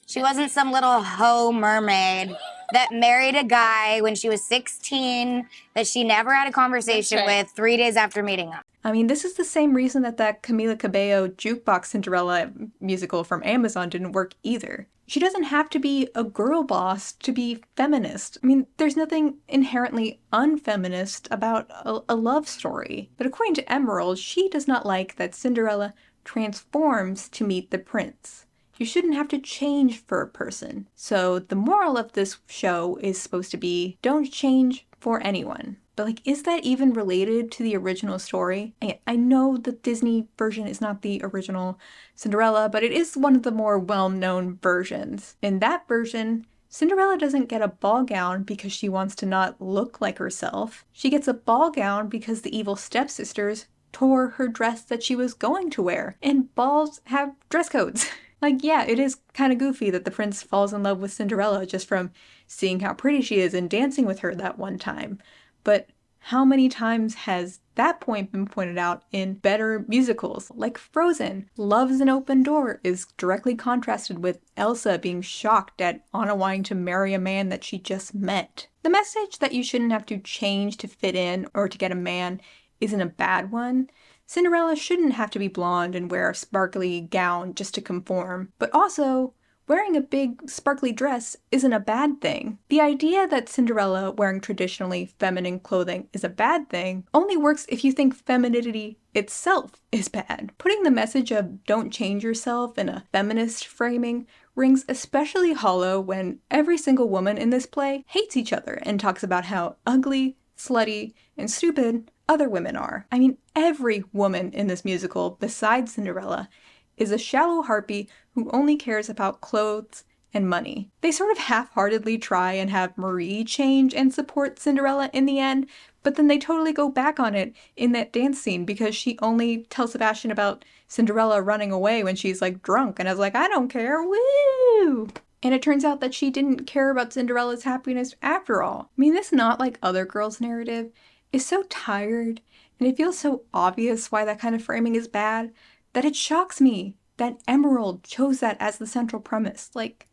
She wasn't some little hoe mermaid that married a guy when she was 16 that she never had a conversation with 3 days after meeting him. I mean, this is the same reason that Camila Cabello jukebox Cinderella musical from Amazon didn't work either. She doesn't have to be a girl boss to be feminist. I mean, there's nothing inherently unfeminist about a love story. But according to Emerald, she does not like that Cinderella transforms to meet the prince. You shouldn't have to change for a person. So the moral of this show is supposed to be, don't change for anyone. But like, is that even related to the original story? I know the Disney version is not the original Cinderella, but it is one of the more well-known versions. In that version, Cinderella doesn't get a ball gown because she wants to not look like herself. She gets a ball gown because the evil stepsisters tore her dress that she was going to wear. And balls have dress codes. Like, yeah, it is kind of goofy that the prince falls in love with Cinderella just from seeing how pretty she is and dancing with her that one time. But how many times has that point been pointed out in better musicals like Frozen? Love's an Open Door is directly contrasted with Elsa being shocked at Anna wanting to marry a man that she just met. The message that you shouldn't have to change to fit in or to get a man isn't a bad one. Cinderella shouldn't have to be blonde and wear a sparkly gown just to conform, but also wearing a big sparkly dress isn't a bad thing. The idea that Cinderella wearing traditionally feminine clothing is a bad thing only works if you think femininity itself is bad. Putting the message of don't change yourself in a feminist framing rings especially hollow when every single woman in this play hates each other and talks about how ugly, slutty, and stupid other women are. I mean, every woman in this musical, besides Cinderella, is a shallow harpy who only cares about clothes and money. They sort of half-heartedly try and have Marie change and support Cinderella in the end, but then they totally go back on it in that dance scene because she only tells Sebastian about Cinderella running away when she's like drunk, and I was like, I don't care, woo! And it turns out that she didn't care about Cinderella's happiness after all. I mean, this Not Like Other Girls narrative is so tired, and it feels so obvious why that kind of framing is bad, that it shocks me that Emerald chose that as the central premise. Like,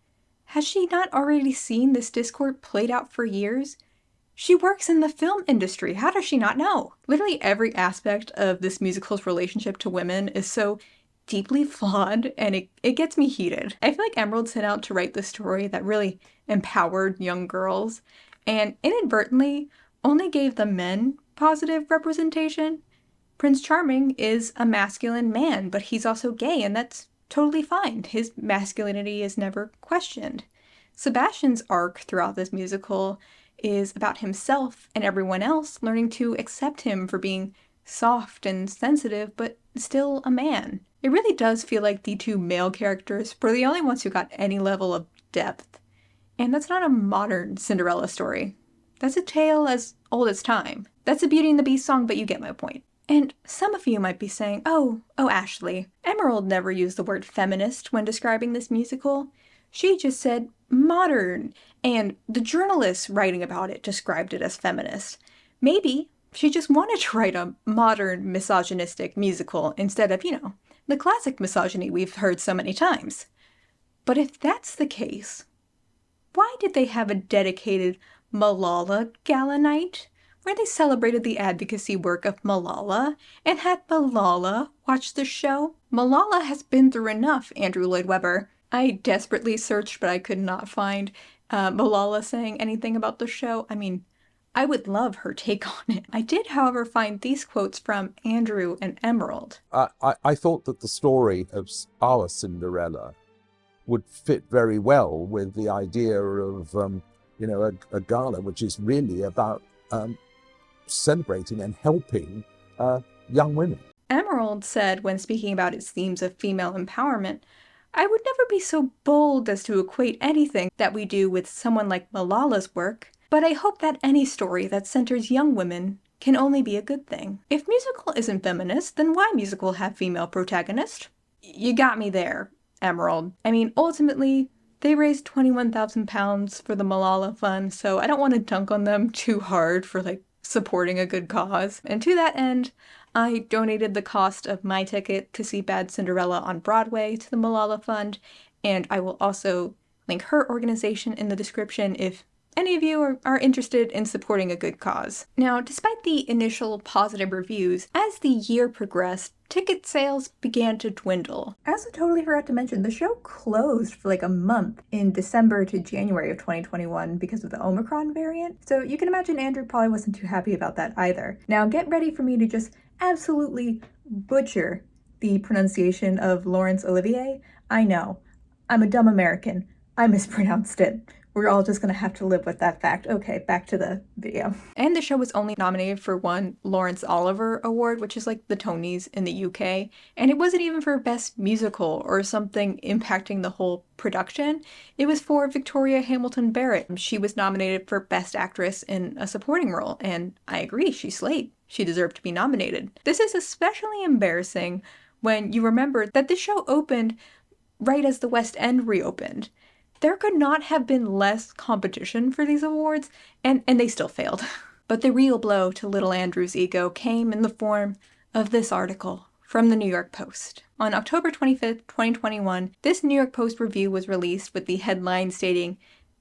has she not already seen this discord played out for years? She works in the film industry. How does she not know? Literally every aspect of this musical's relationship to women is so deeply flawed, and it gets me heated. I feel like Emerald set out to write the story that really empowered young girls, and inadvertently only gave the men positive representation. Prince Charming is a masculine man, but he's also gay, and that's totally fine. His masculinity is never questioned. Sebastian's arc throughout this musical is about himself and everyone else learning to accept him for being soft and sensitive, but still a man. It really does feel like the two male characters were the only ones who got any level of depth. And that's not a modern Cinderella story. That's a tale as old as time. That's a Beauty and the Beast song, but you get my point. And some of you might be saying, oh, Ashley, Emerald never used the word feminist when describing this musical. She just said modern, and the journalists writing about it described it as feminist. Maybe she just wanted to write a modern misogynistic musical instead of, the classic misogyny we've heard so many times. But if that's the case, why did they have a dedicated Malala Gala night, where they celebrated the advocacy work of Malala and had Malala watch the show? Malala has been through enough, Andrew Lloyd Webber. I desperately searched, but I could not find Malala saying anything about the show. I mean, I would love her take on it. I did, however, find these quotes from Andrew and Emerald. I thought that the story of our Cinderella would fit very well with the idea of, a gala, which is really about celebrating and helping young women. Emerald said, when speaking about its themes of female empowerment, I would never be so bold as to equate anything that we do with someone like Malala's work, but I hope that any story that centers young women can only be a good thing. If musical isn't feminist, then why musical have female protagonist? You got me there, Emerald. I mean, ultimately, they raised £21,000 for the Malala Fund, so I don't want to dunk on them too hard for, supporting a good cause. And to that end, I donated the cost of my ticket to see Bad Cinderella on Broadway to the Malala Fund, and I will also link her organization in the description if any of you are interested in supporting a good cause. Now, despite the initial positive reviews, as the year progressed, ticket sales began to dwindle. I also totally forgot to mention, the show closed for a month in December to January of 2021 because of the Omicron variant. So you can imagine Andrew probably wasn't too happy about that either. Now get ready for me to just absolutely butcher the pronunciation of Laurence Olivier. I know, I'm a dumb American. I mispronounced it. We're all just gonna have to live with that fact. Okay, back to the video. And the show was only nominated for one Laurence Olivier Award, which is like the Tonys in the UK. And it wasn't even for Best Musical or something impacting the whole production. It was for Victoria Hamilton Barrett. She was nominated for Best Actress in a Supporting Role, and I agree, she slayed. She deserved to be nominated. This is especially embarrassing when you remember that this show opened right as the West End reopened. There could not have been less competition for these awards, and they still failed. But the real blow to little Andrew's ego came in the form of this article from the New York Post. On October 25th, 2021, this New York Post review was released with the headline stating,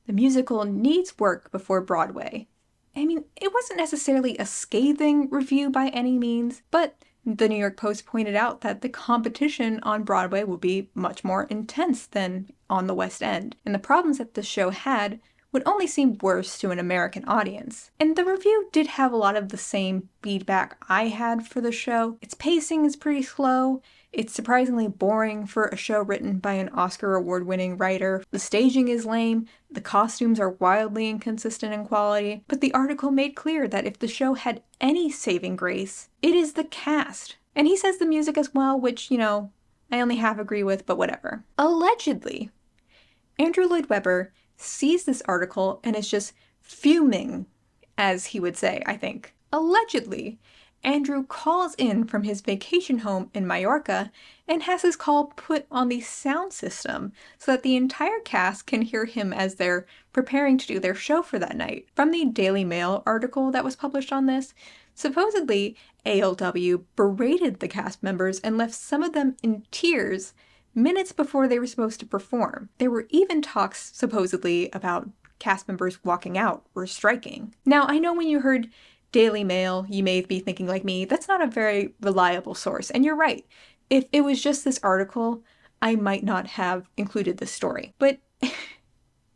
"The musical needs work before Broadway." I mean, it wasn't necessarily a scathing review by any means, but the New York Post pointed out that the competition on Broadway will be much more intense than on the West End, and the problems that the show had would only seem worse to an American audience. And the review did have a lot of the same feedback I had for the show. Its pacing is pretty slow, it's surprisingly boring for a show written by an Oscar award-winning writer, the staging is lame, the costumes are wildly inconsistent in quality, but the article made clear that if the show had any saving grace, it is the cast. And he says the music as well, which, I only half agree with, but whatever. Allegedly, Andrew Lloyd Webber sees this article and is just fuming, as he would say, I think. Allegedly, Andrew calls in from his vacation home in Mallorca and has his call put on the sound system so that the entire cast can hear him as they're preparing to do their show for that night. From the Daily Mail article that was published on this, supposedly ALW berated the cast members and left some of them in tears minutes before they were supposed to perform. There were even talks, supposedly, about cast members walking out or striking. Now, I know when you heard Daily Mail, you may be thinking like me, that's not a very reliable source, and you're right. If it was just this article, I might not have included this story. But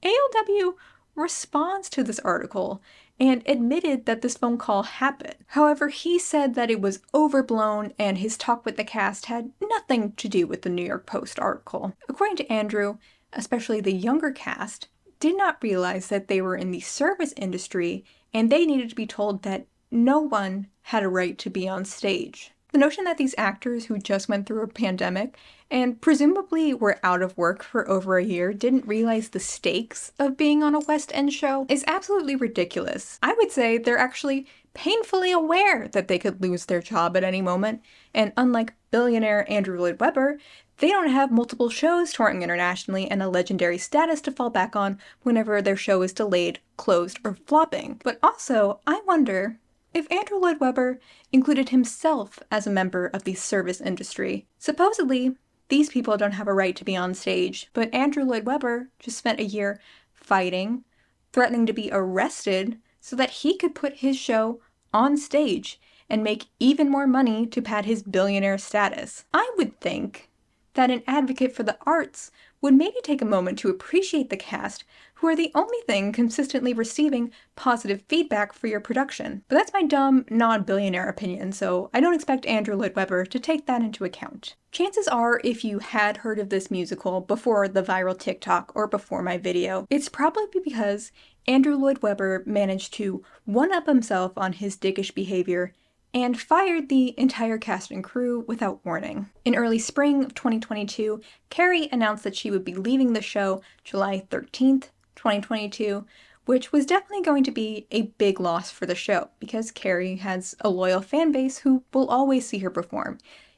ALW responds to this article and admitted that this phone call happened. However, he said that it was overblown and his talk with the cast had nothing to do with the New York Post article. According to Andrew, especially the younger cast, did not realize that they were in the service industry and they needed to be told that no one had a right to be on stage. The notion that these actors who just went through a pandemic and presumably were out of work for over a year didn't realize the stakes of being on a West End show is absolutely ridiculous. I would say they're actually painfully aware that they could lose their job at any moment, and unlike billionaire Andrew Lloyd Webber, they don't have multiple shows touring internationally and a legendary status to fall back on whenever their show is delayed, closed, or flopping. But also, I wonder if Andrew Lloyd Webber included himself as a member of the service industry. Supposedly, these people don't have a right to be on stage, but Andrew Lloyd Webber just spent a year fighting, threatening to be arrested so that he could put his show on stage and make even more money to pad his billionaire status. I would think that an advocate for the arts would maybe take a moment to appreciate the cast, who are the only thing consistently receiving positive feedback for your production. But that's my dumb, non-billionaire opinion, so I don't expect Andrew Lloyd Webber to take that into account. Chances are, if you had heard of this musical before the viral TikTok or before my video, it's probably because Andrew Lloyd Webber managed to one-up himself on his dickish behavior and fired the entire cast and crew without warning. In early spring of 2022, Carrie announced that she would be leaving the show July 13th, 2022, which was definitely going to be a big loss for the show because Carrie has a loyal fan base who will always see her perform,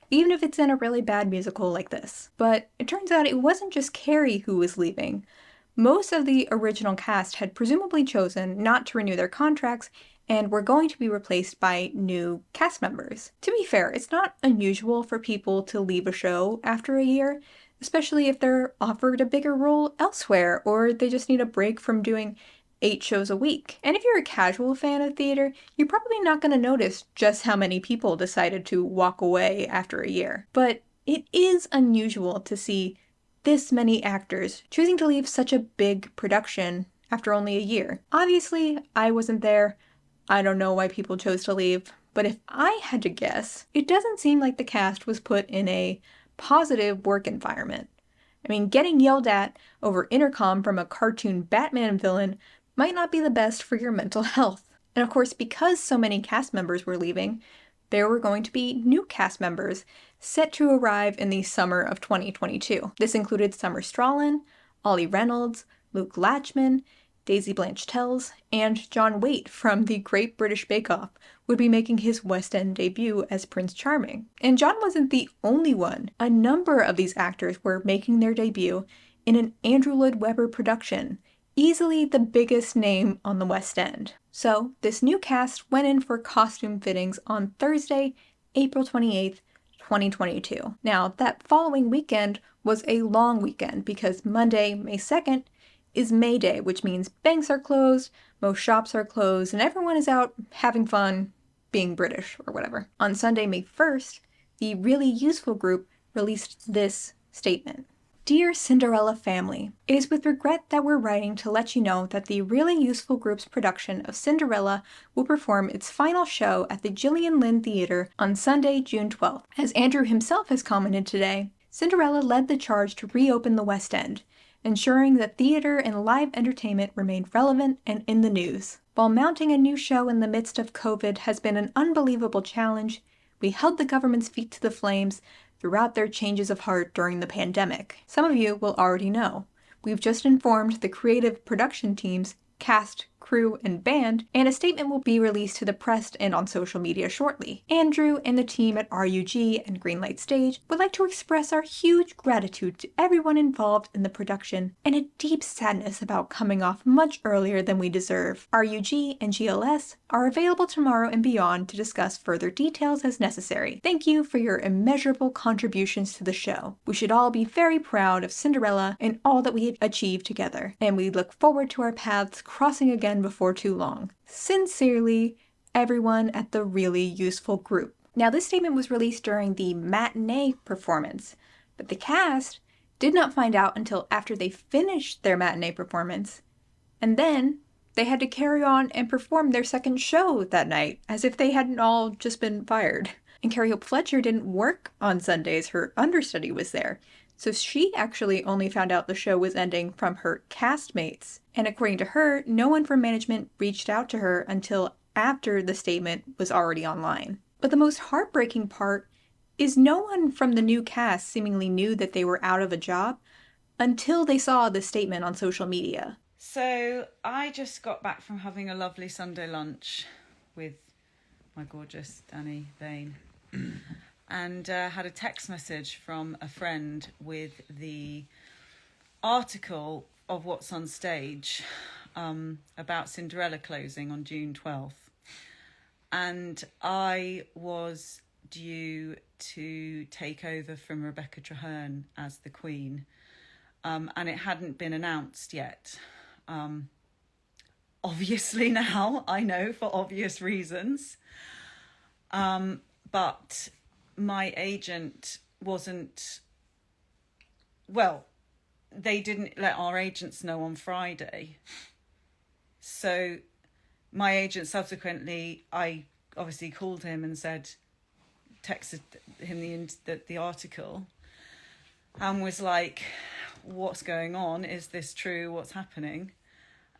even if it's in a really bad musical like this. But it turns out it wasn't just Carrie who was leaving. Most of the original cast had presumably chosen not to renew their contracts and were going to be replaced by new cast members. To be fair, it's not unusual for people to leave a show after a year, especially if they're offered a bigger role elsewhere or they just need a break from doing 8 shows a week. And if you're a casual fan of theater, you're probably not going to notice just how many people decided to walk away after a year. But it is unusual to see this many actors choosing to leave such a big production after only a year. Obviously, I wasn't there. I don't know why people chose to leave, but if I had to guess, it doesn't seem like the cast was put in a positive work environment. I mean, getting yelled at over intercom from a cartoon Batman villain might not be the best for your mental health. And of course, because so many cast members were leaving, there were going to be new cast members set to arrive in the summer of 2022. This included Summer Stralin, Ollie Reynolds, Luke Latchman, Daisy Blanche Tells, and John Waite from the Great British Bake Off, would be making his West End debut as Prince Charming. And John wasn't the only one. A number of these actors were making their debut in an Andrew Lloyd Webber production, easily the biggest name on the West End. So this new cast went in for costume fittings on Thursday, April 28th, 2022. Now, that following weekend was a long weekend because Monday, May 2nd, is May Day, which means banks are closed, most shops are closed, and everyone is out having fun, being British or whatever. On Sunday, May 1st, the Really Useful group released this statement. Dear Cinderella family, it is with regret that we're writing to let you know that the Really Useful group's production of Cinderella will perform its final show at the Gillian Lynne Theatre on Sunday, June 12th. As Andrew himself has commented today, Cinderella led the charge to reopen the West End, ensuring that theatre and live entertainment remained relevant and in the news. While mounting a new show in the midst of COVID has been an unbelievable challenge, we held the government's feet to the flames throughout their changes of heart during the pandemic. Some of you will already know. We've just informed the creative production teams, cast, crew, and band, and a statement will be released to the press and on social media shortly. Andrew and the team at RUG and Greenlight Stage would like to express our huge gratitude to everyone involved in the production and a deep sadness about coming off much earlier than we deserve. RUG and GLS are available tomorrow and beyond to discuss further details as necessary. Thank you for your immeasurable contributions to the show. We should all be very proud of Cinderella and all that we have achieved together, and we look forward to our paths crossing again before too long. Sincerely, everyone at the Really Useful group. Now, this statement was released during the matinee performance, but the cast did not find out until after they finished their matinee performance, and then they had to carry on and perform their second show that night, as if they hadn't all just been fired. And Carrie Hope Fletcher didn't work on Sundays, her understudy was there. So she actually only found out the show was ending from her castmates. And according to her, no one from management reached out to her until after the statement was already online. But the most heartbreaking part is no one from the new cast seemingly knew that they were out of a job until they saw the statement on social media. So I just got back from having a lovely Sunday lunch with my gorgeous Danny Bain. And had a text message from a friend with the article of What's on Stage about Cinderella closing on June 12th. And I was due to take over from Rebecca Traherne as the Queen. And it hadn't been announced yet. Obviously now, I know, for obvious reasons. But my agent wasn't, well, they didn't let our agents know on Friday. So my agent subsequently, I obviously called him and said, texted him the article and was like, what's going on? Is this true? What's happening?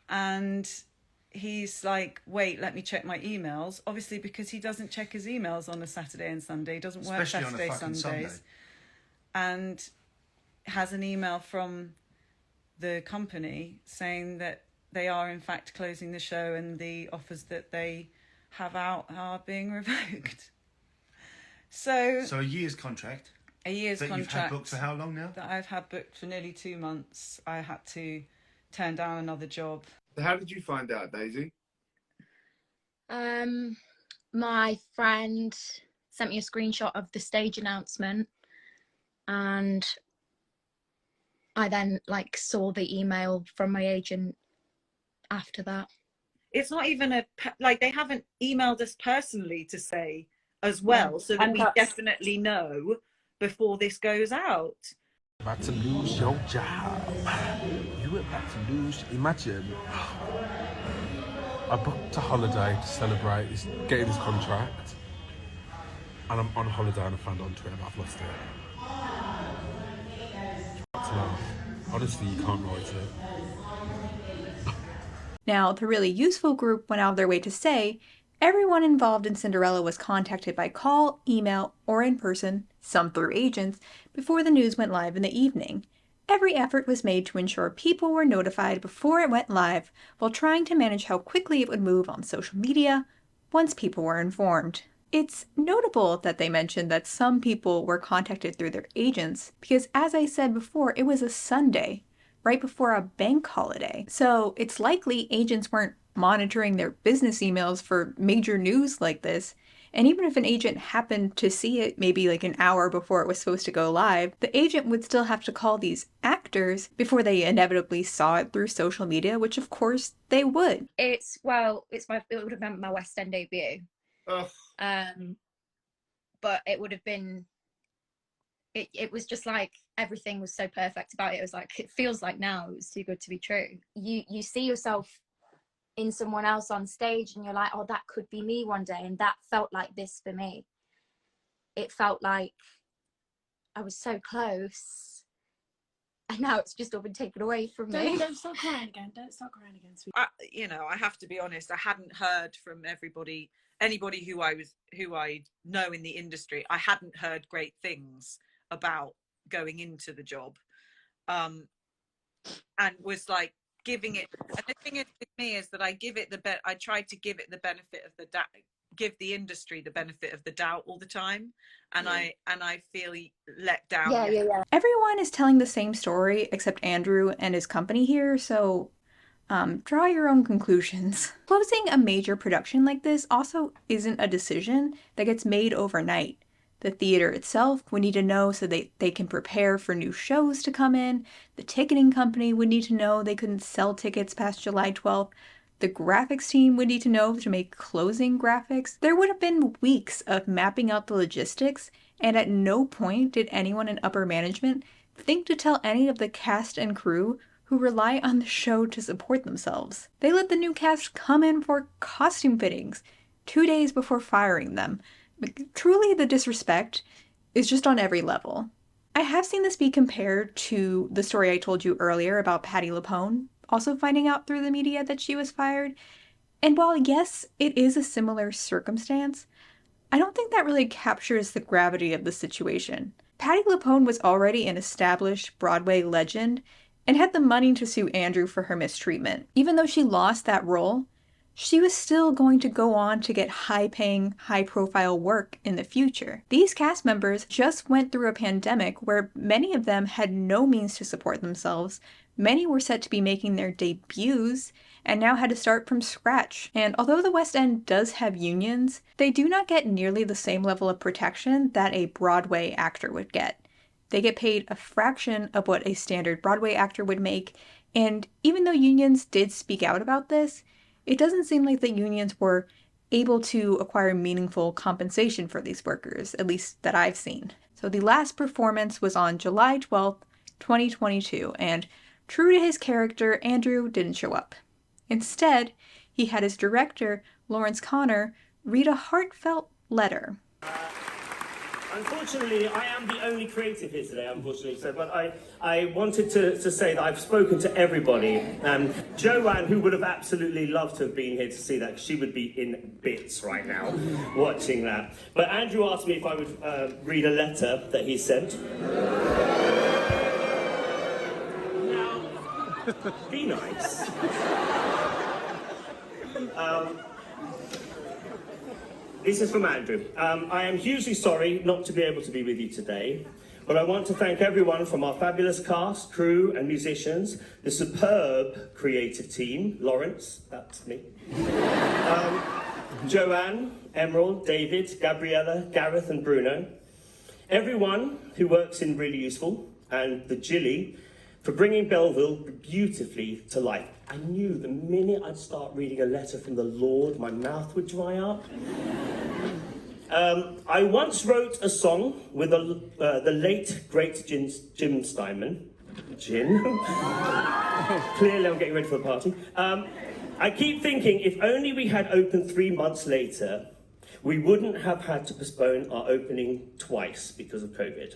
And he's like, wait, let me check my emails. Obviously, because he doesn't check his emails on a Saturday and Sunday. He doesn't work Especially Saturday, Sundays. Sunday. And has an email from the company saying that they are in fact closing the show and the offers that they have out are being revoked. So a year's contract. A year's that contract. You've had booked for how long now? That I've had booked for nearly 2 months. I had to turn down another job. How did you find out, Daisy? My friend sent me a screenshot of the stage announcement, and I then saw the email from my agent after that. It's not even they haven't emailed us personally to say as well, so that we definitely know before this goes out. About to lose your job. You were about to lose. Imagine. I booked a holiday to celebrate getting this contract, and I'm on holiday and I found on Twitter I've lost it. Honestly, you can't write it. Now, the Really Useful group went out of their way to say everyone involved in Cinderella was contacted by call, email, or in person, some through agents, before the news went live in the evening. Every effort was made to ensure people were notified before it went live, while trying to manage how quickly it would move on social media, once people were informed. It's notable that they mentioned that some people were contacted through their agents because, as I said before, it was a Sunday, right before a bank holiday. So it's likely agents weren't monitoring their business emails for major news like this. And even if an agent happened to see it maybe like an hour before it was supposed to go live, the agent would still have to call these actors before they inevitably saw it through social media, which of course they would. It would have been my West End debut. But it would have been, it was just like everything was so perfect about it. It was like, it feels like now it was too good to be true. You see yourself in someone else on stage and you're like, oh, that could be me one day. And that felt like this for me. It felt like I was so close and now it's just all been taken away from me. Don't start crying again. Don't start crying again, sweet. I have to be honest, I hadn't heard from anybody who I know in the industry. I hadn't heard great things about going into the job, and was like giving it. And the thing is with me is that I tried to give it the benefit of the doubt, give the industry the benefit of the doubt all the time, and I feel let down. Yeah. Everyone is telling the same story except Andrew and his company here, so draw your own conclusions. Closing a major production like this also isn't a decision that gets made overnight. The theater itself would need to know so they can prepare for new shows to come in. The ticketing company would need to know they couldn't sell tickets past July 12th. The graphics team would need to know to make closing graphics. There would have been weeks of mapping out the logistics, and at no point did anyone in upper management think to tell any of the cast and crew who rely on the show to support themselves. They let the new cast come in for costume fittings 2 days before firing them. Truly, the disrespect is just on every level. I have seen this be compared to the story I told you earlier about Patti LuPone, also finding out through the media that she was fired. And while yes, it is a similar circumstance, I don't think that really captures the gravity of the situation. Patti LuPone was already an established Broadway legend and had the money to sue Andrew for her mistreatment. Even though she lost that role, she was still going to go on to get high-paying, high-profile work in the future. These cast members just went through a pandemic where many of them had no means to support themselves. Many were set to be making their debuts and now had to start from scratch. And although the West End does have unions, they do not get nearly the same level of protection that a Broadway actor would get. They get paid a fraction of what a standard Broadway actor would make, and even though unions did speak out about this, it doesn't seem like the unions were able to acquire meaningful compensation for these workers, at least that I've seen. So the last performance was on July 12th, 2022, and true to his character, Andrew didn't show up. Instead, he had his director, Lawrence Connor, read a heartfelt letter. Unfortunately, I am the only creative here today, unfortunately. So, but I wanted to say that I've spoken to everybody. Joanne, who would have absolutely loved to have been here to see that, 'cause she would be in bits right now watching that. But Andrew asked me if I would read a letter that he sent. Now, be nice. This is from Andrew. I am hugely sorry not to be able to be with you today, but I want to thank everyone from our fabulous cast, crew and musicians, the superb creative team, Lawrence, that's me, Joanne, Emerald, David, Gabriella, Gareth and Bruno, everyone who works in Really Useful, and the Jilly, for bringing Belleville beautifully to life. I knew the minute I'd start reading a letter from the Lord, my mouth would dry up. I once wrote a song with the late, great Jim Steinman. Jim? Clearly I'm getting ready for the party. I keep thinking, if only we had opened 3 months later, we wouldn't have had to postpone our opening twice because of COVID.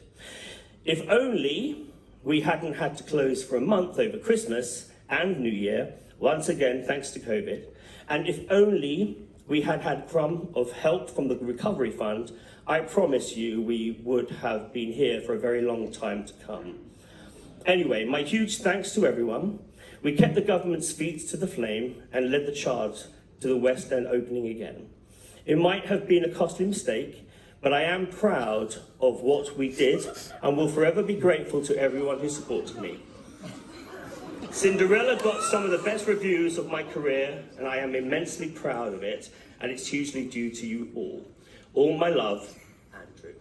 If only we hadn't had to close for a month over Christmas and New Year, once again thanks to COVID, and if only we had had crumb of help from the recovery fund, I promise you we would have been here for a very long time to come. Anyway, my huge thanks to everyone. We kept the government's feet to the flame and led the charge to the West End opening again. It might have been a costly mistake, but I am proud of what we did and will forever be grateful to everyone who supported me. Cinderella got some of the best reviews of my career, and I am immensely proud of it, and it's hugely due to you all. All my love, Andrew.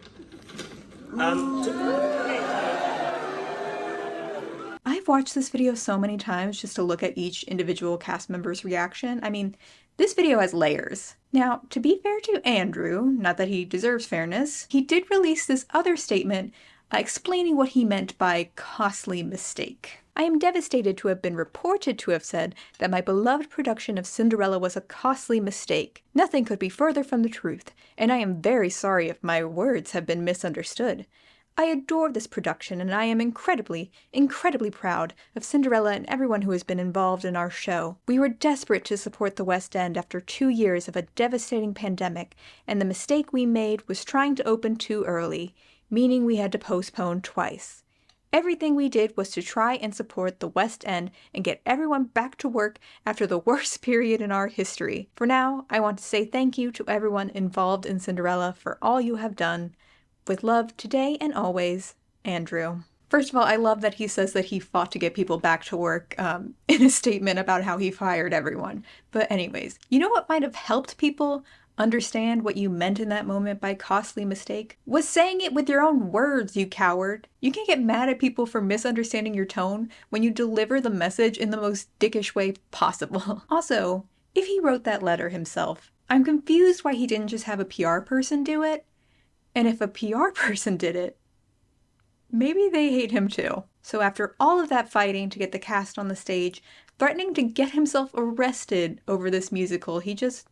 I've watched this video so many times just to look at each individual cast member's reaction. I mean, this video has layers. Now, to be fair to Andrew, not that he deserves fairness, he did release this other statement explaining what he meant by costly mistake. I am devastated to have been reported to have said that my beloved production of Cinderella was a costly mistake. Nothing could be further from the truth, and I am very sorry if my words have been misunderstood. I adore this production, and I am incredibly, incredibly proud of Cinderella and everyone who has been involved in our show. We were desperate to support the West End after 2 years of a devastating pandemic, and the mistake we made was trying to open too early, meaning we had to postpone twice. Everything we did was to try and support the West End and get everyone back to work after the worst period in our history. For now, I want to say thank you to everyone involved in Cinderella for all you have done. With love today and always, Andrew. First of all, I love that he says that he fought to get people back to work in a statement about how he fired everyone. But anyways, you know what might have helped people understand what you meant in that moment by costly mistake? Was saying it with your own words, you coward. You can't get mad at people for misunderstanding your tone when you deliver the message in the most dickish way possible. Also, if he wrote that letter himself, I'm confused why he didn't just have a PR person do it. And if a PR person did it, maybe they hate him too. So after all of that fighting to get the cast on the stage, threatening to get himself arrested over this musical, he just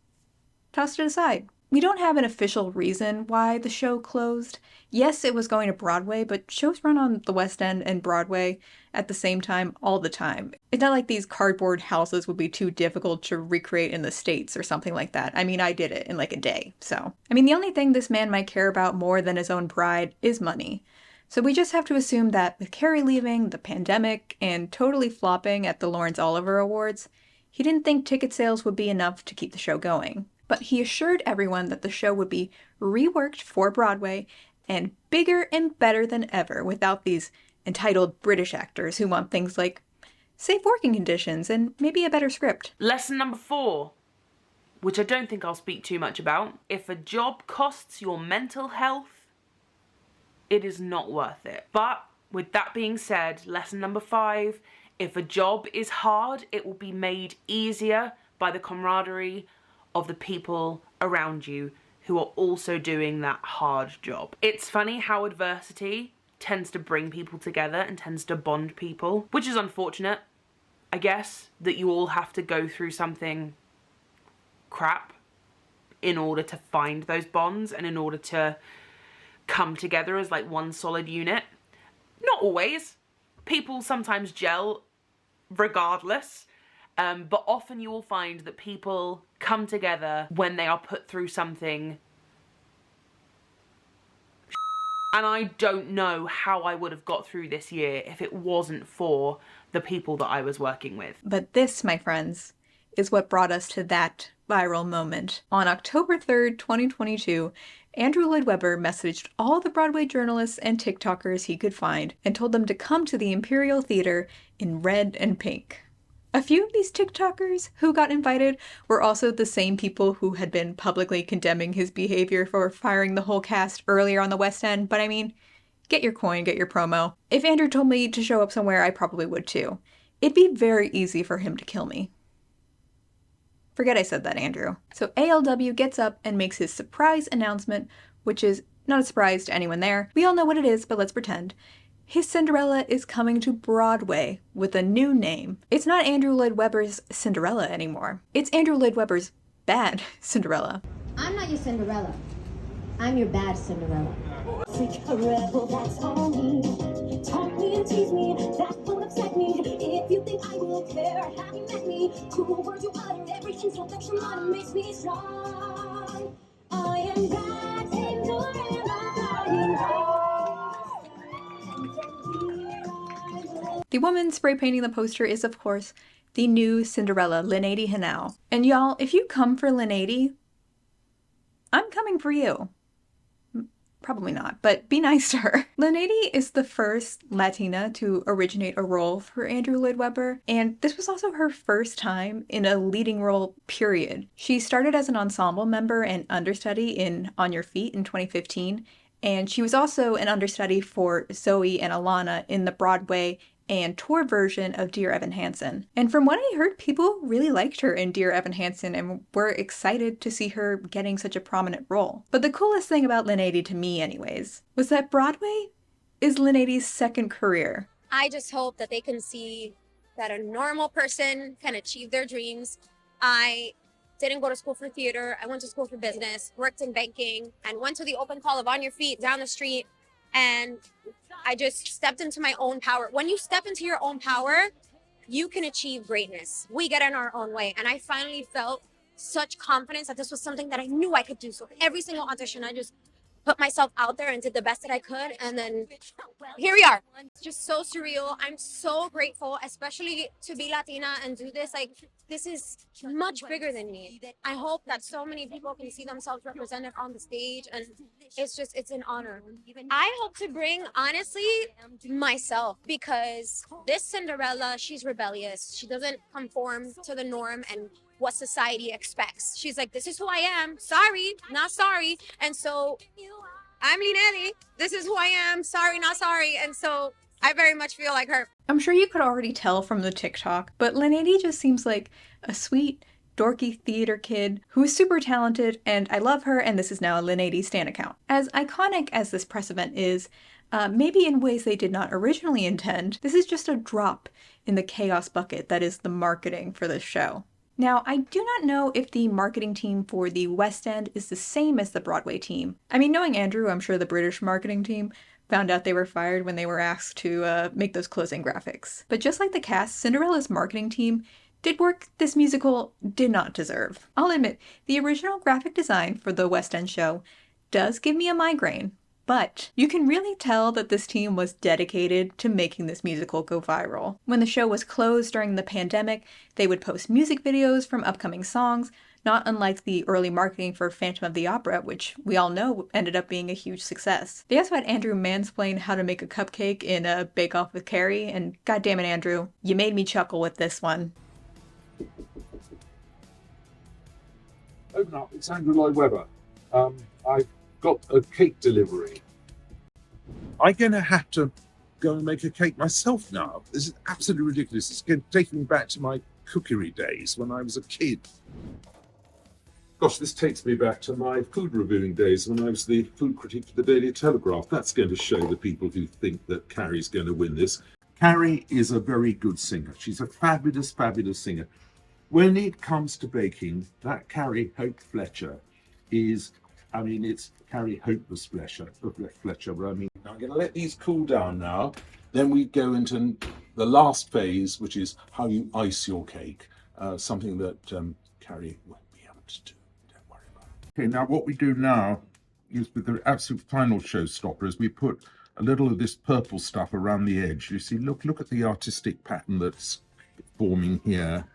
tossed it aside. We don't have an official reason why the show closed. Yes, it was going to Broadway, but shows run on the West End and Broadway at the same time all the time. It's not like these cardboard houses would be too difficult to recreate in the States or something like that. I mean, I did it in like a day, so. I mean, the only thing this man might care about more than his own bride is money. So we just have to assume that with Carrie leaving, the pandemic, and totally flopping at the Lawrence Oliver Awards, he didn't think ticket sales would be enough to keep the show going. But he assured everyone that the show would be reworked for Broadway and bigger and better than ever without these entitled British actors who want things like safe working conditions and maybe a better script. Lesson number 4, which I don't think I'll speak too much about. If a job costs your mental health, it is not worth it. But with that being said, lesson number 5, if a job is hard, it will be made easier by the camaraderie of the people around you who are also doing that hard job. It's funny how adversity tends to bring people together and tends to bond people, which is unfortunate, I guess, that you all have to go through something crap in order to find those bonds and in order to come together as like one solid unit. Not always. People sometimes gel regardless. But often you will find that people come together when they are put through something. And I don't know how I would have got through this year if it wasn't for the people that I was working with. But this, my friends, is what brought us to that viral moment. On October 3rd, 2022, Andrew Lloyd Webber messaged all the Broadway journalists and TikTokers he could find and told them to come to the Imperial Theater in red and pink. A few of these TikTokers who got invited were also the same people who had been publicly condemning his behavior for firing the whole cast earlier on the West End, but I mean, get your coin, get your promo. If Andrew told me to show up somewhere, I probably would too. It'd be very easy for him to kill me. Forget I said that, Andrew. So ALW gets up and makes his surprise announcement, which is not a surprise to anyone there. We all know what it is, but let's pretend. His Cinderella is coming to Broadway with a new name. It's not Andrew Lloyd Webber's Cinderella anymore. It's Andrew Lloyd Webber's bad Cinderella. I'm not your Cinderella. I'm your bad Cinderella. Freak a rebel, that's on me. Taunt me and tease me, that won't upset me. If you think I will care, have you met me? Cool words you utter, every insult that you utter makes me strong. I am bad Cinderella. The woman spray painting the poster is, of course, the new Cinderella, Lindsay Hanau. And y'all, if you come for Lindsay, I'm coming for you. Probably not, but be nice to her. Lindsay is the first Latina to originate a role for Andrew Lloyd Webber, and this was also her first time in a leading role, period. She started as an ensemble member and understudy in On Your Feet in 2015, and she was also an understudy for Zoe and Alana in the Broadway and tour version of Dear Evan Hansen. And from what I heard, people really liked her in Dear Evan Hansen and were excited to see her getting such a prominent role. But the coolest thing about Lindsay, to me anyways, was that Broadway is Lindsay's second career. I just hope that they can see that a normal person can achieve their dreams. I didn't go to school for theater. I went to school for business, worked in banking, and went to the open call of On Your Feet down the street. And I just stepped into my own power. When you step into your own power, you can achieve greatness. We get in our own way. And I finally felt such confidence that this was something that I knew I could do. So every single audition, I just put myself out there and did the best that I could. And then here we are. It's just so surreal. I'm so grateful, especially to be Latina and do this. Like, this is much bigger than me. I hope that so many people can see themselves represented on the stage. And it's an honor. I hope to bring, honestly, myself, because this Cinderella, she's rebellious. She doesn't conform to the norm and what society expects. She's like, this is who I am. Sorry, not sorry. And so I'm Lindsay. This is who I am. Sorry, not sorry. And so I very much feel like her. I'm sure you could already tell from the TikTok, but Lindsay just seems like a sweet, dorky theater kid who is super talented, and I love her, and this is now a Lindsay stan account. As iconic as this press event is, maybe in ways they did not originally intend, this is just a drop in the chaos bucket that is the marketing for this show. Now, I do not know if the marketing team for the West End is the same as the Broadway team. I mean, knowing Andrew, I'm sure the British marketing team found out they were fired when they were asked to make those closing graphics. But just like the cast, Cinderella's marketing team did work this musical did not deserve. I'll admit, the original graphic design for the West End show does give me a migraine, but you can really tell that this team was dedicated to making this musical go viral. When the show was closed during the pandemic, they would post music videos from upcoming songs, not unlike the early marketing for Phantom of the Opera, which we all know ended up being a huge success. They also had Andrew mansplain how to make a cupcake in a Bake Off with Carrie, and goddammit, Andrew, you made me chuckle with this one. Open up, it's Andrew Lloyd Webber. I've got a cake delivery. I'm going to have to go and make a cake myself now. This is absolutely ridiculous. It's taking me back to my cookery days when I was a kid. Gosh, this takes me back to my food reviewing days when I was the food critic for the Daily Telegraph. That's going to show the people who think that Carrie's going to win this. Carrie is a very good singer. She's a fabulous, fabulous singer. When it comes to baking, that Carrie Hope Fletcher is, I mean, it's Carrie Hopeless Fletcher. But I mean, I'm going to let these cool down now. Then we go into the last phase, which is how you ice your cake. Something that Carrie won't be able to do. Don't worry about it. Okay, now what we do now is with the absolute final showstopper is we put a little of this purple stuff around the edge. You see, look at the artistic pattern that's forming here.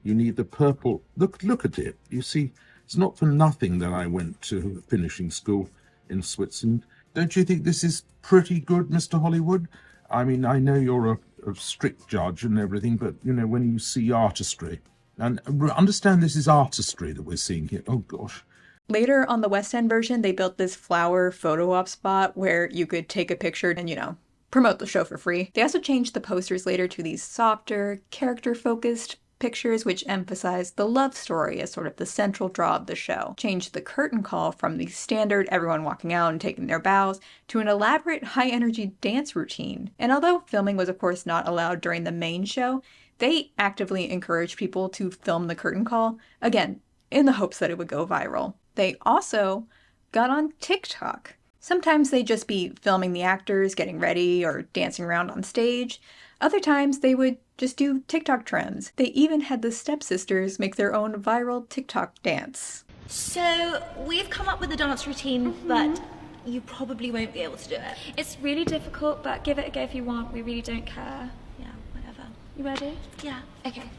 You need the purple. Look at it. You see, it's not for nothing that I went to finishing school in Switzerland. Don't you think this is pretty good, Mr. Hollywood? I mean, I know you're a strict judge and everything, but, you know, when you see artistry, and understand this is artistry that we're seeing here. Oh, gosh. Later on the West End version, they built this flower photo op spot where you could take a picture and, you know, promote the show for free. They also changed the posters later to these softer, character-focused pictures which emphasize the love story as sort of the central draw of the show. Changed the curtain call from the standard everyone walking out and taking their bows to an elaborate high-energy dance routine. And although filming was of course not allowed during the main show, they actively encouraged people to film the curtain call, again, in the hopes that it would go viral. They also got on TikTok. Sometimes they'd just be filming the actors getting ready or dancing around on stage. Other times they would just do TikTok trends. They even had the stepsisters make their own viral TikTok dance. So we've come up with a dance routine, but you probably won't be able to do it. It's really difficult, but give it a go if you want. We really don't care. Yeah, whatever. You ready? Yeah, okay.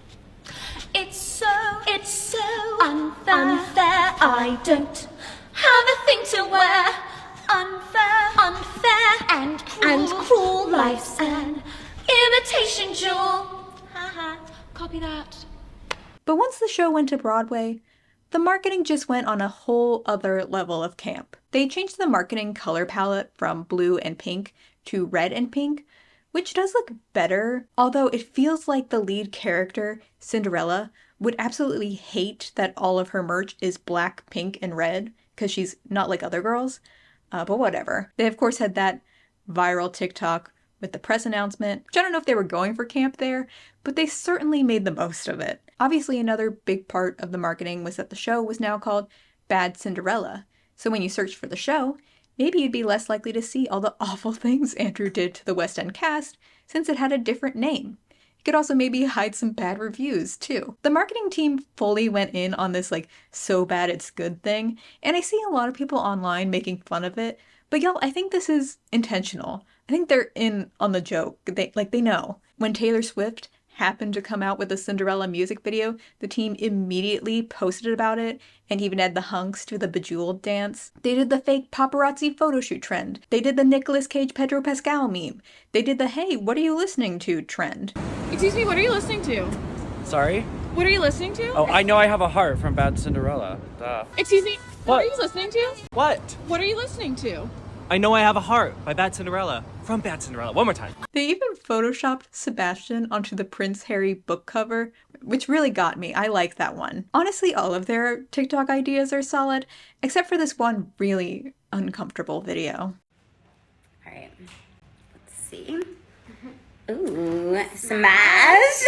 It's so unfair. I don't have a thing to wear. Unfair, and cruel. Life's an imitation jewel. Haha, copy that. But once the show went to Broadway, the marketing just went on a whole other level of camp. They changed the marketing color palette from blue and pink to red and pink, which does look better, although it feels like the lead character, Cinderella, would absolutely hate that all of her merch is black, pink, and red, because she's not like other girls. But whatever. They of course had that viral TikTok with the press announcement, which I don't know if they were going for camp there, but they certainly made the most of it. Obviously, another big part of the marketing was that the show was now called Bad Cinderella. So when you searched for the show, maybe you'd be less likely to see all the awful things Andrew did to the West End cast, since it had a different name. You could also maybe hide some bad reviews, too. The marketing team fully went in on this, like, so bad it's good thing, and I see a lot of people online making fun of it, but y'all, I think this is intentional. I think they're in on the joke. They know. When Taylor Swift happened to come out with a Cinderella music video, the team immediately posted about it and even had the hunks do the Bejeweled dance. They did the fake paparazzi photo shoot trend. They did the Nicolas Cage Pedro Pascal meme. They did the hey, what are you listening to trend. Excuse me, what are you listening to? Sorry? What are you listening to? Oh, I Know I Have a Heart from Bad Cinderella. Duh. Excuse me, what are you listening to? What? What are you listening to? I Know I Have a Heart by Bad Cinderella. From Bad Cinderella. One more time. They even photoshopped Sebastian onto the Prince Harry book cover, which really got me. I like that one. Honestly, all of their TikTok ideas are solid, except for this one really uncomfortable video. All right, let's see. Ooh, smash!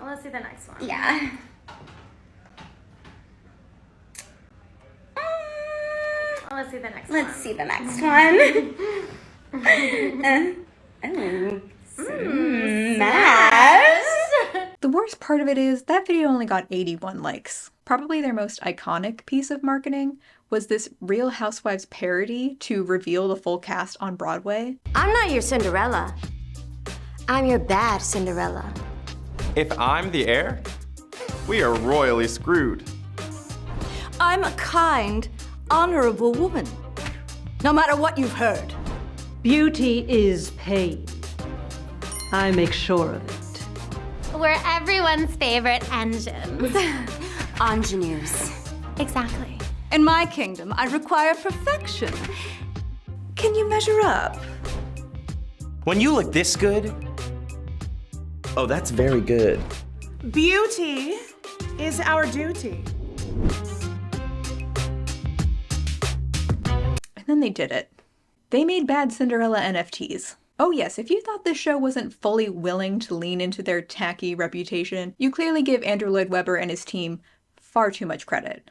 Let's see the next one. Yeah. Let's see the next one. Let's see the next one. Smash! The worst part of it is that video only got 81 likes. Probably their most iconic piece of marketing was this Real Housewives parody to reveal the full cast on Broadway. I'm not your Cinderella. I'm your bad Cinderella. If I'm the heir, we are royally screwed. I'm a kind, honorable woman. No matter what you've heard. Beauty is pain. I make sure of it. We're everyone's favorite engines. Ingenues. Exactly. In my kingdom, I require perfection. Can you measure up? When you look this good, oh, that's very good. Beauty is our duty. And then they did it. They made Bad Cinderella NFTs. Oh yes, if you thought this show wasn't fully willing to lean into their tacky reputation, you clearly give Andrew Lloyd Webber and his team far too much credit.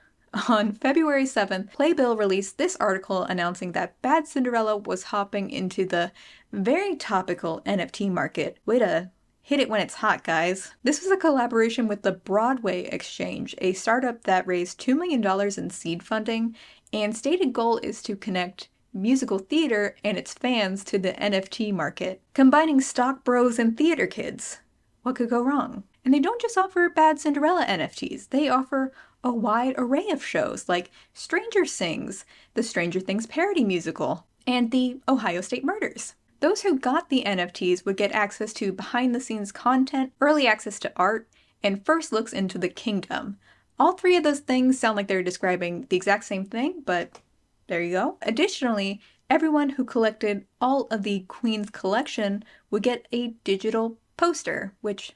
On February 7th, Playbill released this article announcing that Bad Cinderella was hopping into the very topical NFT market. Way to hit it when it's hot, guys. This was a collaboration with the Broadway Exchange, a startup that raised $2 million in seed funding, and stated goal is to connect musical theater and its fans to the NFT market, combining stock bros and theater kids. What could go wrong? And they don't just offer Bad Cinderella NFTs, they offer a wide array of shows like Stranger Sings, the Stranger Things parody musical, and the Ohio State Murders. Those who got the NFTs would get access to behind-the-scenes content, early access to art, and first looks into the kingdom. All three of those things sound like they're describing the exact same thing, but there you go. Additionally, everyone who collected all of the Queen's collection would get a digital poster, which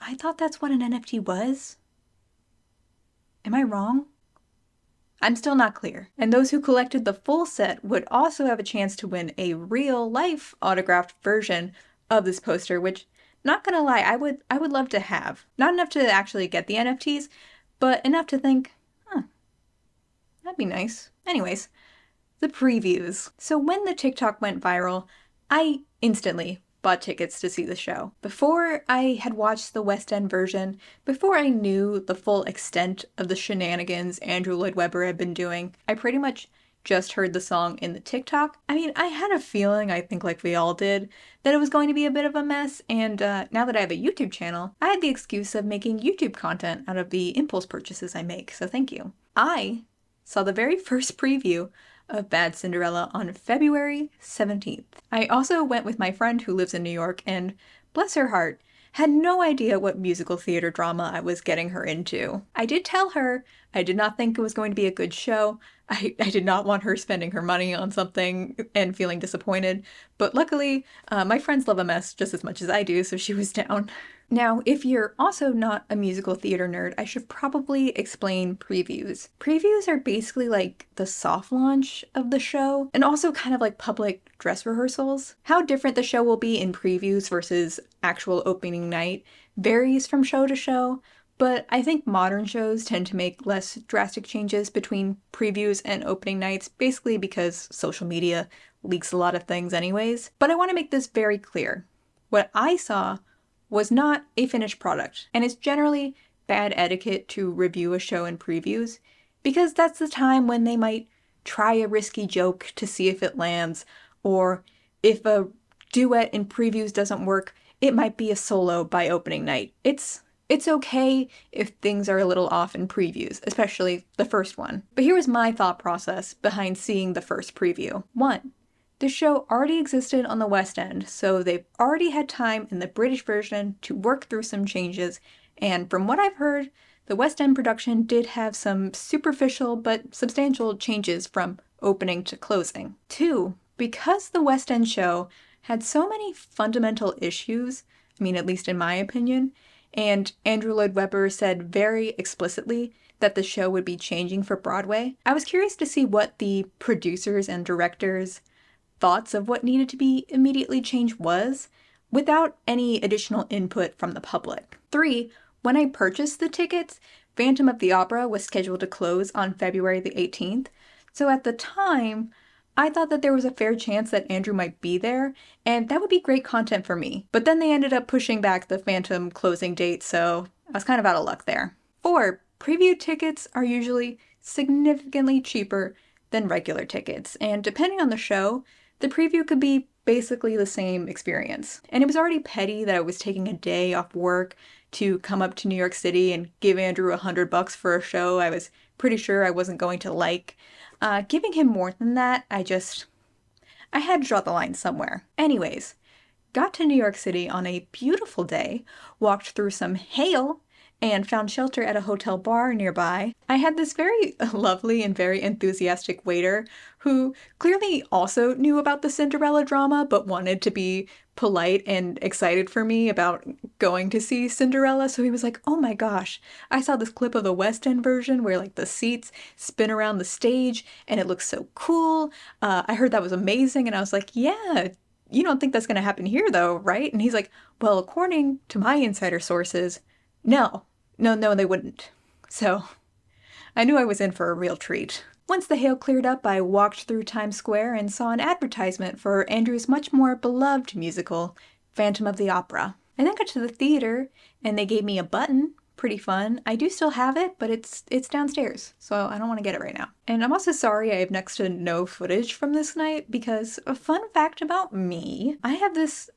I thought that's what an NFT was. Am I wrong? I'm still not clear. And those who collected the full set would also have a chance to win a real-life autographed version of this poster, which, not gonna lie, I would love to have. Not enough to actually get the NFTs, but enough to think, that'd be nice. Anyways, the previews. So when the TikTok went viral, I instantly bought tickets to see the show. Before I had watched the West End version, before I knew the full extent of the shenanigans Andrew Lloyd Webber had been doing, I pretty much just heard the song in the TikTok. I mean, I had a feeling, I think like we all did, that it was going to be a bit of a mess, and now that I have a YouTube channel, I had the excuse of making YouTube content out of the impulse purchases I make, so thank you. I saw the very first preview of Bad Cinderella on February 17th. I also went with my friend who lives in New York, and bless her heart, had no idea what musical theater drama I was getting her into. I did tell her I did not think it was going to be a good show. I did not want her spending her money on something and feeling disappointed, but luckily my friends love a mess just as much as I do, so she was down. Now, if you're also not a musical theater nerd, I should probably explain previews. Previews are basically like the soft launch of the show, and also kind of like public dress rehearsals. How different the show will be in previews versus actual opening night varies from show to show, but I think modern shows tend to make less drastic changes between previews and opening nights, basically because social media leaks a lot of things anyways. But I want to make this very clear. What I saw was not a finished product, and it's generally bad etiquette to review a show in previews, because that's the time when they might try a risky joke to see if it lands, or if a duet in previews doesn't work, it might be a solo by opening night. It's okay if things are a little off in previews, especially the first one. But here was my thought process behind seeing the first preview. 1. The show already existed on the West End, so they've already had time in the British version to work through some changes, and from what I've heard, the West End production did have some superficial but substantial changes from opening to closing. 2. Because the West End show had so many fundamental issues, I mean, at least in my opinion, and Andrew Lloyd Webber said very explicitly that the show would be changing for Broadway, I was curious to see what the producers and directors' thoughts of what needed to be immediately changed was, without any additional input from the public. 3. When I purchased the tickets, Phantom of the Opera was scheduled to close on February the 18th, so at the time, I thought that there was a fair chance that Andrew might be there, and that would be great content for me. But then they ended up pushing back the Phantom closing date, so I was kind of out of luck there. 4. Preview tickets are usually significantly cheaper than regular tickets, and depending on the show, the preview could be basically the same experience. And it was already petty that I was taking a day off work to come up to New York City and give Andrew $100 for a show I was pretty sure I wasn't going to like. Giving him more than that, I had to draw the line somewhere. Anyways, got to New York City on a beautiful day, walked through some hail, and found shelter at a hotel bar nearby. I had this very lovely and very enthusiastic waiter who clearly also knew about the Cinderella drama but wanted to be polite and excited for me about going to see Cinderella. So he was like, oh my gosh, I saw this clip of the West End version where like the seats spin around the stage and it looks so cool. I heard that was amazing. And I was like, yeah, you don't think that's going to happen here though, right? And he's like, well, according to my insider sources, no, they wouldn't. So I knew I was in for a real treat. Once the hail cleared up, I walked through Times Square and saw an advertisement for Andrew's much more beloved musical, Phantom of the Opera. I then got to the theater and they gave me a button. Pretty fun. I do still have it, but it's downstairs, so I don't want to get it right now. And I'm also sorry I have next to no footage from this night because a fun fact about me, I have this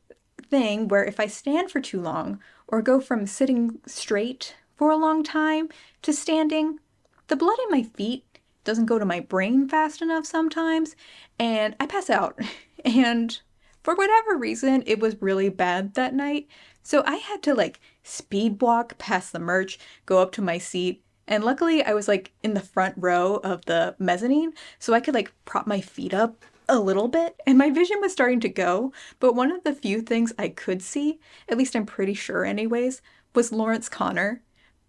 thing where if I stand for too long or go from sitting straight for a long time to standing, the blood in my feet doesn't go to my brain fast enough sometimes, and I pass out. And for whatever reason, it was really bad that night, so I had to like speed walk past the merch, go up to my seat, and luckily I was like in the front row of the mezzanine, so I could like prop my feet up a little bit, and my vision was starting to go, but one of the few things I could see, at least I'm pretty sure anyways, was Lawrence Connor,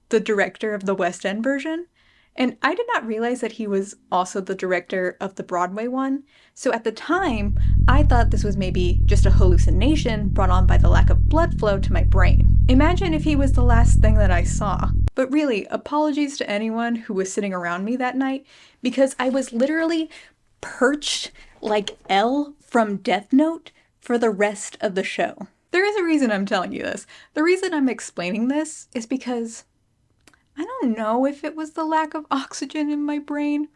the director of the West End version. And I did not realize that he was also the director of the Broadway one, so at the time, I thought this was maybe just a hallucination brought on by the lack of blood flow to my brain. Imagine if he was the last thing that I saw. But really, apologies to anyone who was sitting around me that night, because I was literally perched like Elle from Death Note for the rest of the show. There is a reason I'm telling you this. The reason I'm explaining this is because I don't know if it was the lack of oxygen in my brain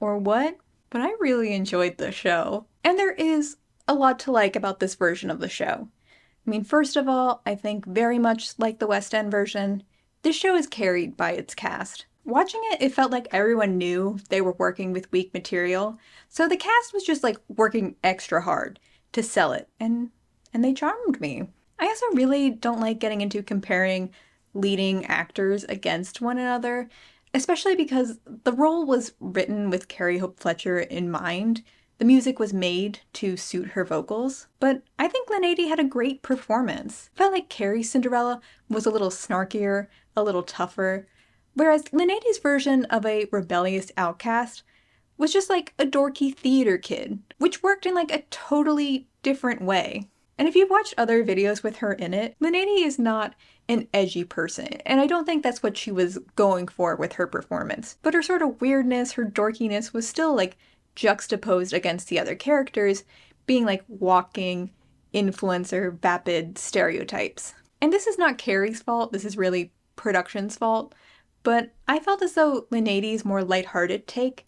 or what, but I really enjoyed the show. And there is a lot to like about this version of the show. I mean, first of all, I think very much like the West End version, this show is carried by its cast. Watching it, it felt like everyone knew they were working with weak material, so the cast was just like working extra hard to sell it, and they charmed me. I also really don't like getting into comparing leading actors against one another, especially because the role was written with Carrie Hope Fletcher in mind. The music was made to suit her vocals, but I think Lindsay had a great performance. I felt like Carrie's Cinderella was a little snarkier, a little tougher, whereas Lindsay's version of a rebellious outcast was just like a dorky theater kid, which worked in like a totally different way. And if you've watched other videos with her in it, Lindsay is not an edgy person, and I don't think that's what she was going for with her performance. But her sort of weirdness, her dorkiness was still like juxtaposed against the other characters, being like walking influencer vapid stereotypes. And this is not Carrie's fault, this is really production's fault, but I felt as though Lindsay's more lighthearted take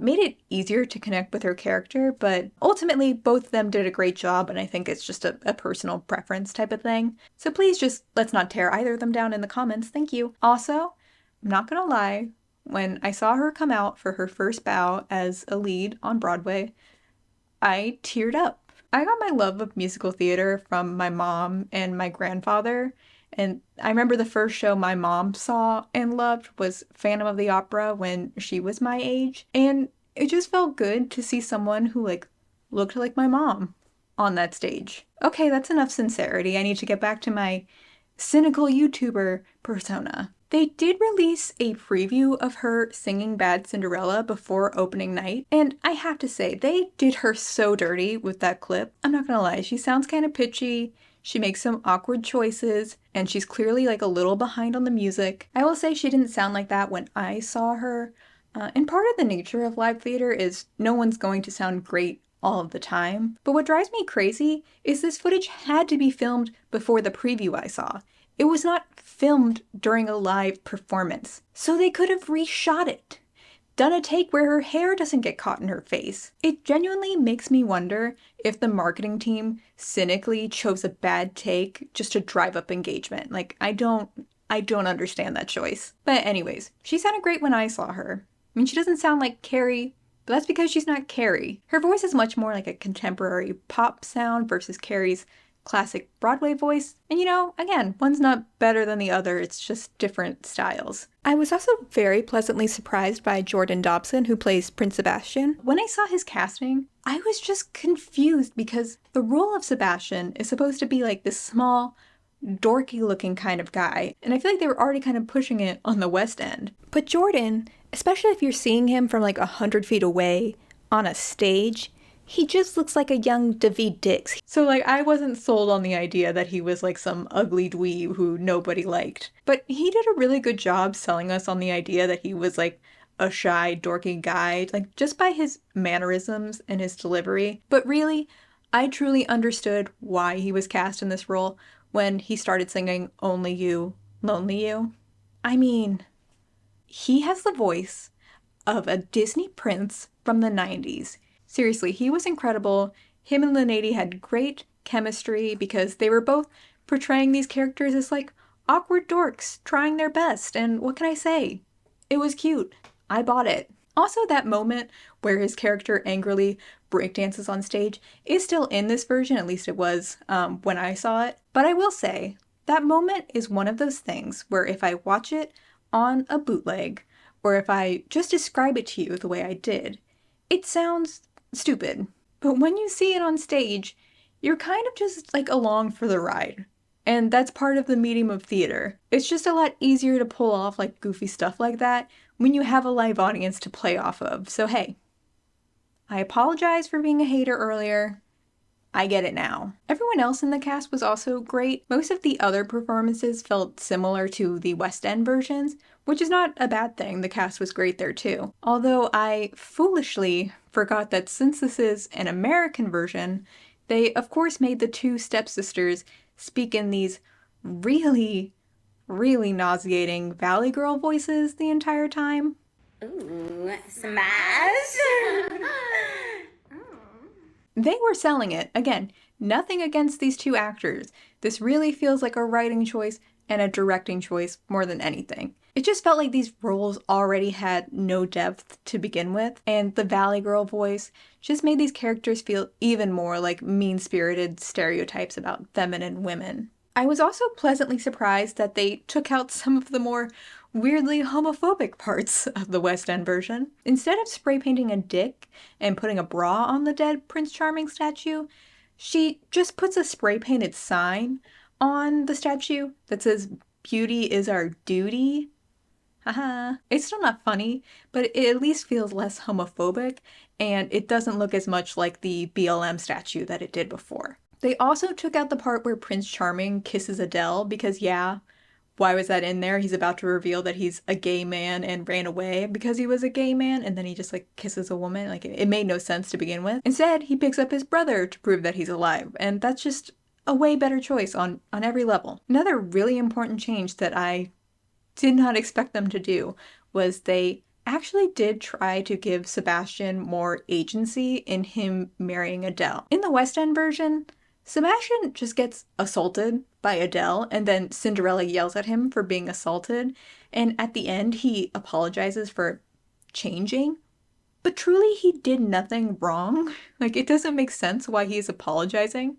made it easier to connect with her character, but ultimately both of them did a great job, and I think it's just a personal preference type of thing. So please just let's not tear either of them down in the comments, thank you. Also, I'm not gonna lie, when I saw her come out for her first bow as a lead on Broadway, I teared up. I got my love of musical theater from my mom and my grandfather, and I remember the first show my mom saw and loved was Phantom of the Opera when she was my age, and it just felt good to see someone who like looked like my mom on that stage. Okay, that's enough sincerity. I need to get back to my cynical YouTuber persona. They did release a preview of her singing Bad Cinderella before opening night, and I have to say, they did her so dirty with that clip. I'm not gonna lie, she sounds kind of pitchy, she makes some awkward choices, and she's clearly like a little behind on the music. I will say she didn't sound like that when I saw her, and part of the nature of live theater is no one's going to sound great all of the time. But what drives me crazy is this footage had to be filmed before the preview I saw. It was not filmed during a live performance, so they could have reshot it. Done a take where her hair doesn't get caught in her face. It genuinely makes me wonder if the marketing team cynically chose a bad take just to drive up engagement. Like, I don't understand that choice. But anyways, she sounded great when I saw her. I mean, she doesn't sound like Carrie, but that's because she's not Carrie. Her voice is much more like a contemporary pop sound versus Carrie's classic Broadway voice. And you know, again, one's not better than the other, it's just different styles. I was also very pleasantly surprised by Jordan Dobson, who plays Prince Sebastian. When I saw his casting, I was just confused because the role of Sebastian is supposed to be like this small, dorky looking kind of guy, and I feel like they were already kind of pushing it on the West End. But Jordan, especially if you're seeing him from like 100 feet away on a stage, he just looks like a young Daveed Diggs. So like I wasn't sold on the idea that he was like some ugly dweeb who nobody liked. But he did a really good job selling us on the idea that he was like a shy, dorky guy, like just by his mannerisms and his delivery. But really, I truly understood why he was cast in this role when he started singing Only You, Lonely You. I mean, he has the voice of a Disney prince from the 90s. Seriously, he was incredible. Him and Lindsay had great chemistry because they were both portraying these characters as like awkward dorks trying their best, and what can I say? It was cute. I bought it. Also, that moment where his character angrily breakdances on stage is still in this version, at least it was when I saw it. But I will say, that moment is one of those things where if I watch it on a bootleg, or if I just describe it to you the way I did, it sounds stupid. But when you see it on stage, you're kind of just like along for the ride. And that's part of the medium of theater. It's just a lot easier to pull off like goofy stuff like that when you have a live audience to play off of. So hey, I apologize for being a hater earlier. I get it now. Everyone else in the cast was also great. Most of the other performances felt similar to the West End versions, which is not a bad thing. The cast was great there too. Although I foolishly forgot that since this is an American version, they of course made the two stepsisters speak in these really, really nauseating Valley Girl voices the entire time. Ooh, smash! They were selling it. Again, nothing against these two actors. This really feels like a writing choice and a directing choice more than anything. It just felt like these roles already had no depth to begin with, and the Valley Girl voice just made these characters feel even more like mean-spirited stereotypes about feminine women. I was also pleasantly surprised that they took out some of the more weirdly homophobic parts of the West End version. Instead of spray painting a dick and putting a bra on the dead Prince Charming statue, she just puts a spray painted sign on the statue that says, "Beauty is our duty." Haha. It's still not funny, but it at least feels less homophobic, and it doesn't look as much like the BLM statue that it did before. They also took out the part where Prince Charming kisses Adele because, yeah, why was that in there? He's about to reveal that he's a gay man and ran away because he was a gay man, and then he just like kisses a woman. Like, it made no sense to begin with. Instead, he picks up his brother to prove that he's alive, and that's just a way better choice on every level. Another really important change that I did not expect them to do was they actually did try to give Sebastian more agency in him marrying Adele. In the West End version, Sebastian just gets assaulted by Adele, and then Cinderella yells at him for being assaulted, and at the end he apologizes for changing. But truly, he did nothing wrong. Like, it doesn't make sense why he's apologizing.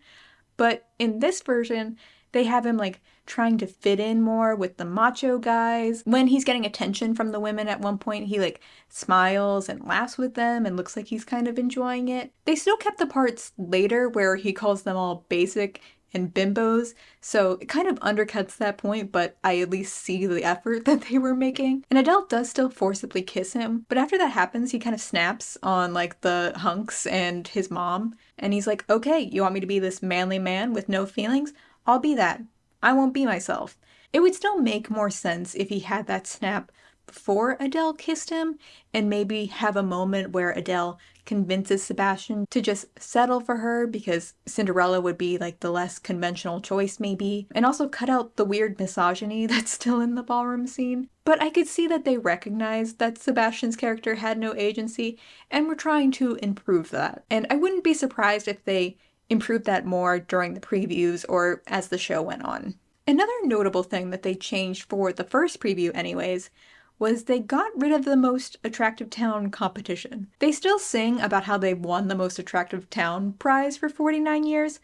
But in this version, they have him like trying to fit in more with the macho guys. When he's getting attention from the women at one point, he like smiles and laughs with them and looks like he's kind of enjoying it. They still kept the parts later where he calls them all basic and bimbos, so it kind of undercuts that point, but I at least see the effort that they were making. And Adele does still forcibly kiss him, but after that happens, he kind of snaps on like the hunks and his mom, and he's like, "Okay, you want me to be this manly man with no feelings? I'll be that. I won't be myself." It would still make more sense if he had that snap before Adele kissed him, and maybe have a moment where Adele convinces Sebastian to just settle for her because Cinderella would be like the less conventional choice maybe, and also cut out the weird misogyny that's still in the ballroom scene. But I could see that they recognized that Sebastian's character had no agency and were trying to improve that. And I wouldn't be surprised if they improved that more during the previews or as the show went on. Another notable thing that they changed for the first preview anyways was they got rid of the most attractive town competition. They still sing about how they won the most attractive town prize for 49 years,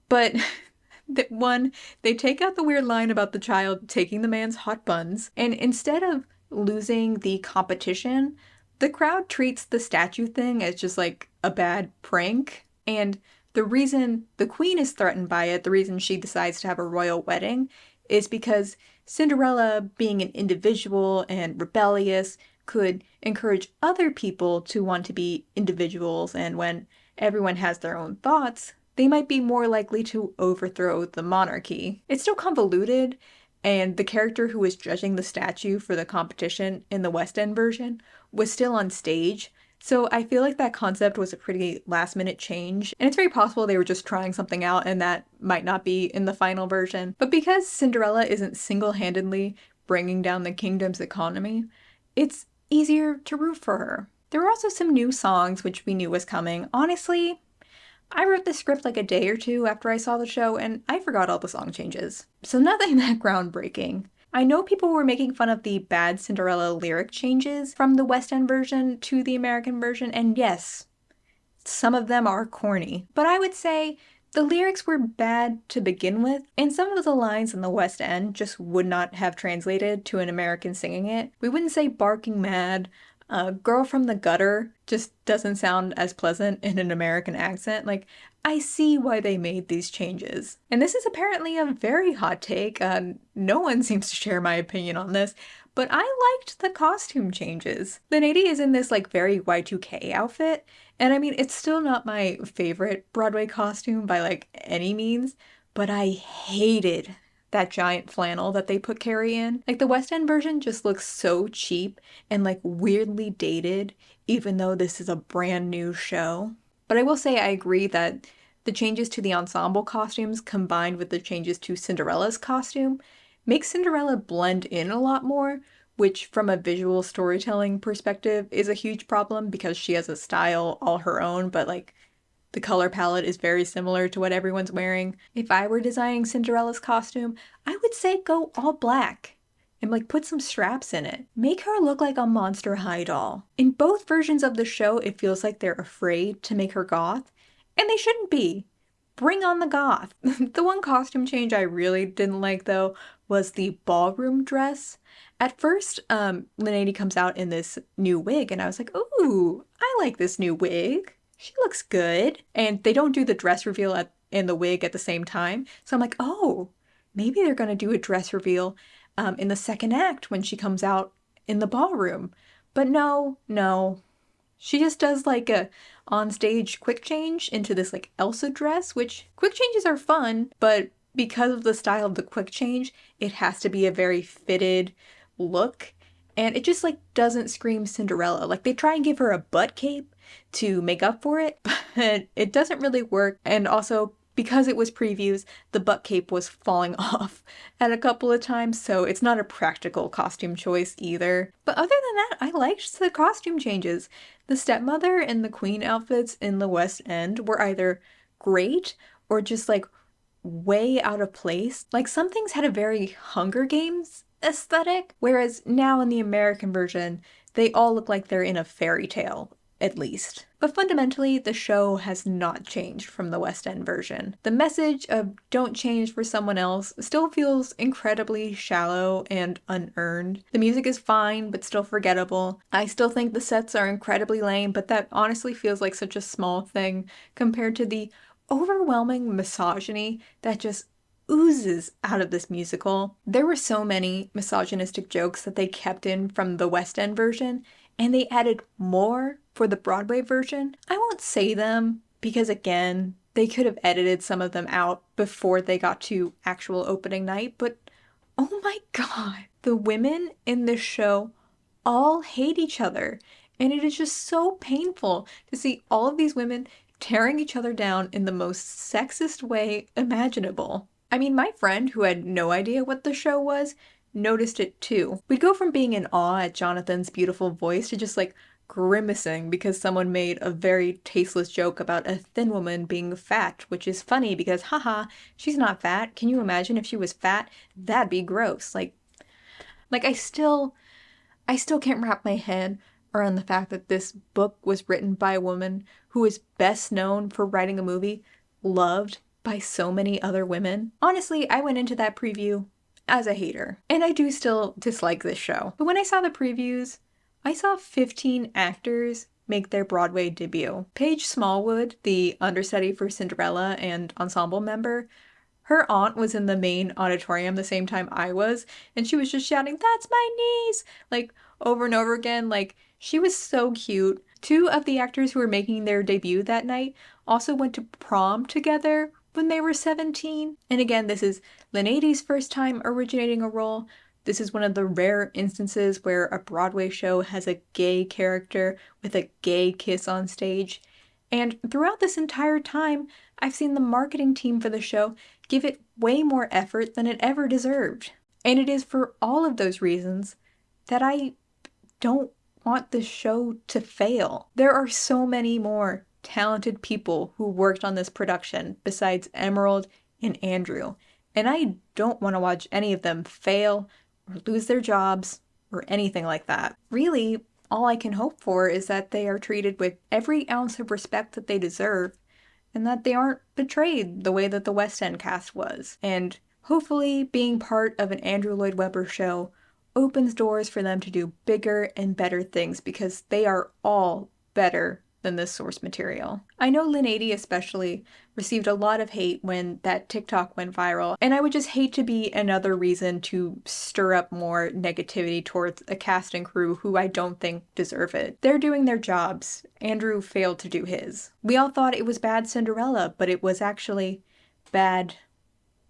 but they take out the weird line about the child taking the man's hot buns, and instead of losing the competition, the crowd treats the statue thing as just like a bad prank, and the reason the queen is threatened by it, the reason she decides to have a royal wedding, is because Cinderella, being an individual and rebellious, could encourage other people to want to be individuals, and when everyone has their own thoughts, they might be more likely to overthrow the monarchy. It's still convoluted, and the character who was judging the statue for the competition in the West End version was still on stage, so I feel like that concept was a pretty last-minute change, and it's very possible they were just trying something out and that might not be in the final version. But because Cinderella isn't single-handedly bringing down the kingdom's economy, it's easier to root for her. There were also some new songs which we knew was coming. Honestly, I wrote the script like a day or two after I saw the show, and I forgot all the song changes. So nothing that groundbreaking. I know people were making fun of the bad Cinderella lyric changes from the West End version to the American version, and yes, some of them are corny. But I would say the lyrics were bad to begin with, and some of the lines in the West End just would not have translated to an American singing it. We wouldn't say barking mad. Girl from the gutter just doesn't sound as pleasant in an American accent. Like, I see why they made these changes. And this is apparently a very hot take. No one seems to share my opinion on this, but I liked the costume changes. The lady is in this like very Y2K outfit, and I mean, it's still not my favorite Broadway costume by like any means, but I hated that giant flannel that they put Carrie in. Like, the West End version just looks so cheap and like weirdly dated, even though this is a brand new show. But I will say I agree that the changes to the ensemble costumes combined with the changes to Cinderella's costume make Cinderella blend in a lot more, which from a visual storytelling perspective is a huge problem because she has a style all her own, but like The color palette is very similar to what everyone's wearing. If I were designing Cinderella's costume, I would say go all black. And like put some straps in it. Make her look like a Monster High doll. In both versions of the show, it feels like they're afraid to make her goth, and they shouldn't be. Bring on the goth. The one costume change I really didn't like though was the ballroom dress. At first, Lindsay comes out in this new wig and I was like, ooh, I like this new wig. She looks good. And they don't do the dress reveal in the wig at the same time. So I'm like, oh, maybe they're gonna do a dress reveal in the second act when she comes out in the ballroom. But no. She just does like a on-stage quick change into this like Elsa dress, which quick changes are fun, but because of the style of the quick change, it has to be a very fitted look. And it just like doesn't scream Cinderella. Like they try and give her a butt cape to make up for it, but it doesn't really work. And also, because it was previews, the butt cape was falling off at a couple of times, so it's not a practical costume choice either. But other than that, I liked the costume changes. The stepmother and the queen outfits in the West End were either great or just like way out of place. Like some things had a very Hunger Games aesthetic, whereas now in the American version, they all look like they're in a fairy tale. At least. But fundamentally, the show has not changed from the West End version. The message of don't change for someone else still feels incredibly shallow and unearned. The music is fine, but still forgettable. I still think the sets are incredibly lame, but that honestly feels like such a small thing compared to the overwhelming misogyny that just oozes out of this musical. There were so many misogynistic jokes that they kept in from the West End version, and they added more for the Broadway version. I won't say them because, again, they could have edited some of them out before they got to actual opening night, but oh my god, the women in this show all hate each other, and it is just so painful to see all of these women tearing each other down in the most sexist way imaginable. I mean, my friend who had no idea what the show was noticed it too. We'd go from being in awe at Jonathan's beautiful voice to just like grimacing because someone made a very tasteless joke about a thin woman being fat, which is funny because haha, she's not fat. Can you imagine if she was fat? That'd be gross. Like I still can't wrap my head around the fact that this book was written by a woman who is best known for writing a movie loved by so many other women. Honestly, I went into that preview as a hater, and I do still dislike this show. But when I saw the previews, I saw 15 actors make their Broadway debut. Paige Smallwood, the understudy for Cinderella and ensemble member, her aunt was in the main auditorium the same time I was, and she was just shouting, "That's my niece!" like over and over again. Like, she was so cute. Two of the actors who were making their debut that night also went to prom together when they were 17. And again, this is Lindsay's first time originating a role. This is one of the rare instances where a Broadway show has a gay character with a gay kiss on stage. And throughout this entire time, I've seen the marketing team for the show give it way more effort than it ever deserved. And it is for all of those reasons that I don't want this show to fail. There are so many more talented people who worked on this production besides Emerald and Andrew, and I don't want to watch any of them fail or lose their jobs or anything like that. Really, all I can hope for is that they are treated with every ounce of respect that they deserve and that they aren't betrayed the way that the West End cast was. And hopefully being part of an Andrew Lloyd Webber show opens doors for them to do bigger and better things because they are all better than this source material. I know Lindsay especially received a lot of hate when that TikTok went viral, and I would just hate to be another reason to stir up more negativity towards a cast and crew who I don't think deserve it. They're doing their jobs. Andrew failed to do his. We all thought it was bad Cinderella, but it was actually bad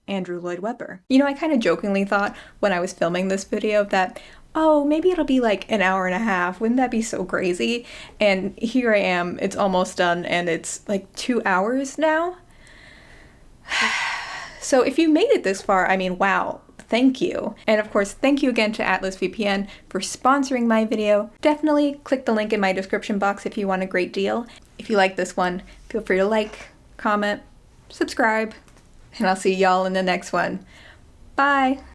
Andrew Lloyd Webber. You know, I kind of jokingly thought when I was filming this video that, oh, maybe it'll be like an hour and a half. Wouldn't that be so crazy? And here I am, it's almost done, and it's like 2 hours now. So if you made it this far, I mean, wow, thank you. And of course, thank you again to Atlas VPN for sponsoring my video. Definitely click the link in my description box if you want a great deal. If you like this one, Feel free to like, comment, subscribe, and I'll see y'all in the next one. Bye!